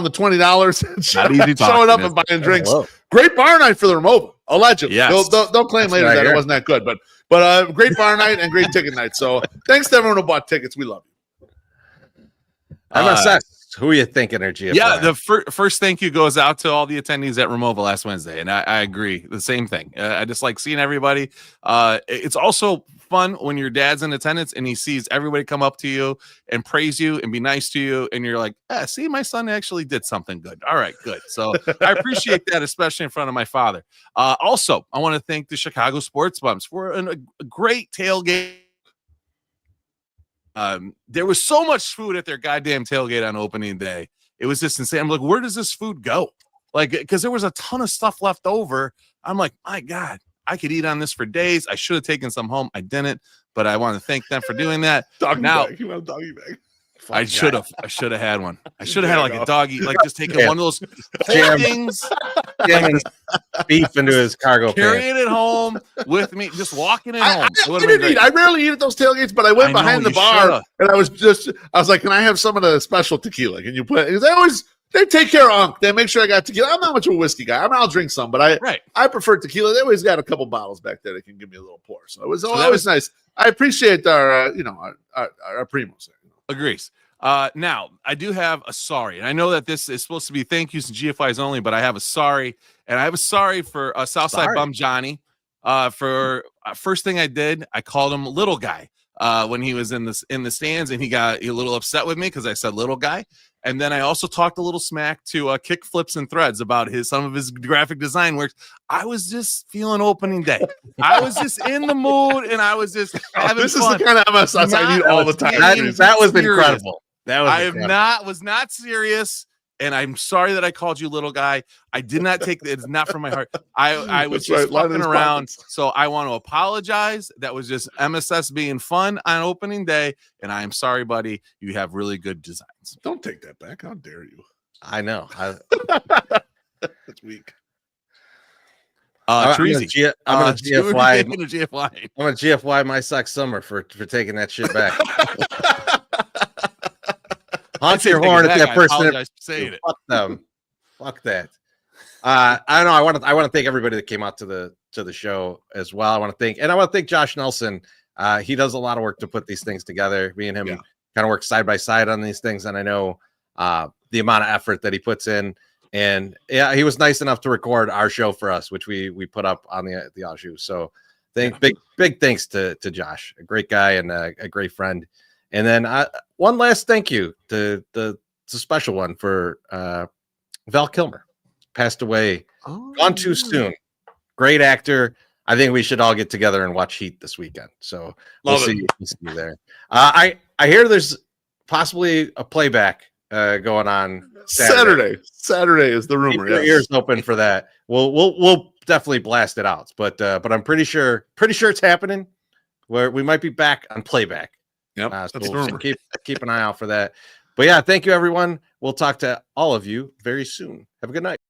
the $20, showing up and buying drinks. Hello. Great bar night for the Ramova, allegedly. Yes. They'll claim later that it wasn't that good, but great bar night and great ticket night. So thanks to everyone who bought tickets. We love you. I'm obsessed. Who are you thinking, or GFY? Yeah, the first thank you goes out to all the attendees at Ramova last Wednesday, and I agree. The same thing. I just like seeing everybody. It's also fun when your dad's in attendance and he sees everybody come up to you and praise you and be nice to you, and you're like, see, my son actually did something good. All right, good. So I appreciate that, especially in front of my father. Also, I want to thank the Chicago Sports Bums for a great tailgate. There was so much food at their goddamn tailgate on opening day. It was just insane. I'm like, where does this food go? Like, because there was a ton of stuff left over. I'm like, my God, I could eat on this for days. I should have taken some home. I didn't, but I want to thank them for doing that. You want a doggy bag? I should have had one. I should have had like a doggy, like just taking one of those whole things, Jamming beef into his cargo pants. carrying it home with me, just walking it home. I rarely eat at those tailgates, but I went behind the bar and I was like, can I have some of the special tequila? Can you put it? Because they take care of Unc. They make sure I got tequila. I'm not much of a whiskey guy. I'll drink some, but I prefer tequila. They always got a couple bottles back there that can give me a little pour. So it was always nice. I appreciate our primos. Agrees. Now, I do have a sorry, and I know that this is supposed to be thank yous and GFIs only, but I have a sorry, and I have a sorry for Southside Bum Johnny. For first thing I did, I called him little guy when he was in the stands, and he got a little upset with me because I said little guy. And then I also talked a little smack to Kick Flips and Threads about some of his graphic design works. I was just feeling opening day. I was just in the mood, and I was just having this fun. Is the kind of MSS I need all the time. That was incredible. Was not serious, and I'm sorry that I called you little guy. I did not take it. It's not from my heart. I was just fucking around. So I want to apologize. That was just MSS being fun on opening day, and I am sorry, buddy. You have really good designs. Don't take that back. How dare you? I know. That's weak. I'm gonna GFY. I'm gonna GFY my sex summer for taking that shit back. Honk your horn at that person. Fuck them. Fuck that. I don't know. I want to thank everybody that came out to the show as well. I want to thank Josh Nelson. He does a lot of work to put these things together. Me and him kind of work side by side on these things, and I know the amount of effort that he puts in. And yeah, he was nice enough to record our show for us, which we put up on the Au. So big thanks to Josh, a great guy and a great friend. And then one last thank you to it's a special one for Val Kilmer, passed away, gone too soon. Great actor. I think we should all get together and watch Heat this weekend. So we'll see you there. I hear there's possibly a playback going on Saturday. Saturday is the rumor. Keep your ears open for that. We'll definitely blast it out. But I'm pretty sure it's happening. Where we might be back on playback. Yep, so we'll keep an eye out for that. But yeah, thank you, everyone. We'll talk to all of you very soon. Have a good night.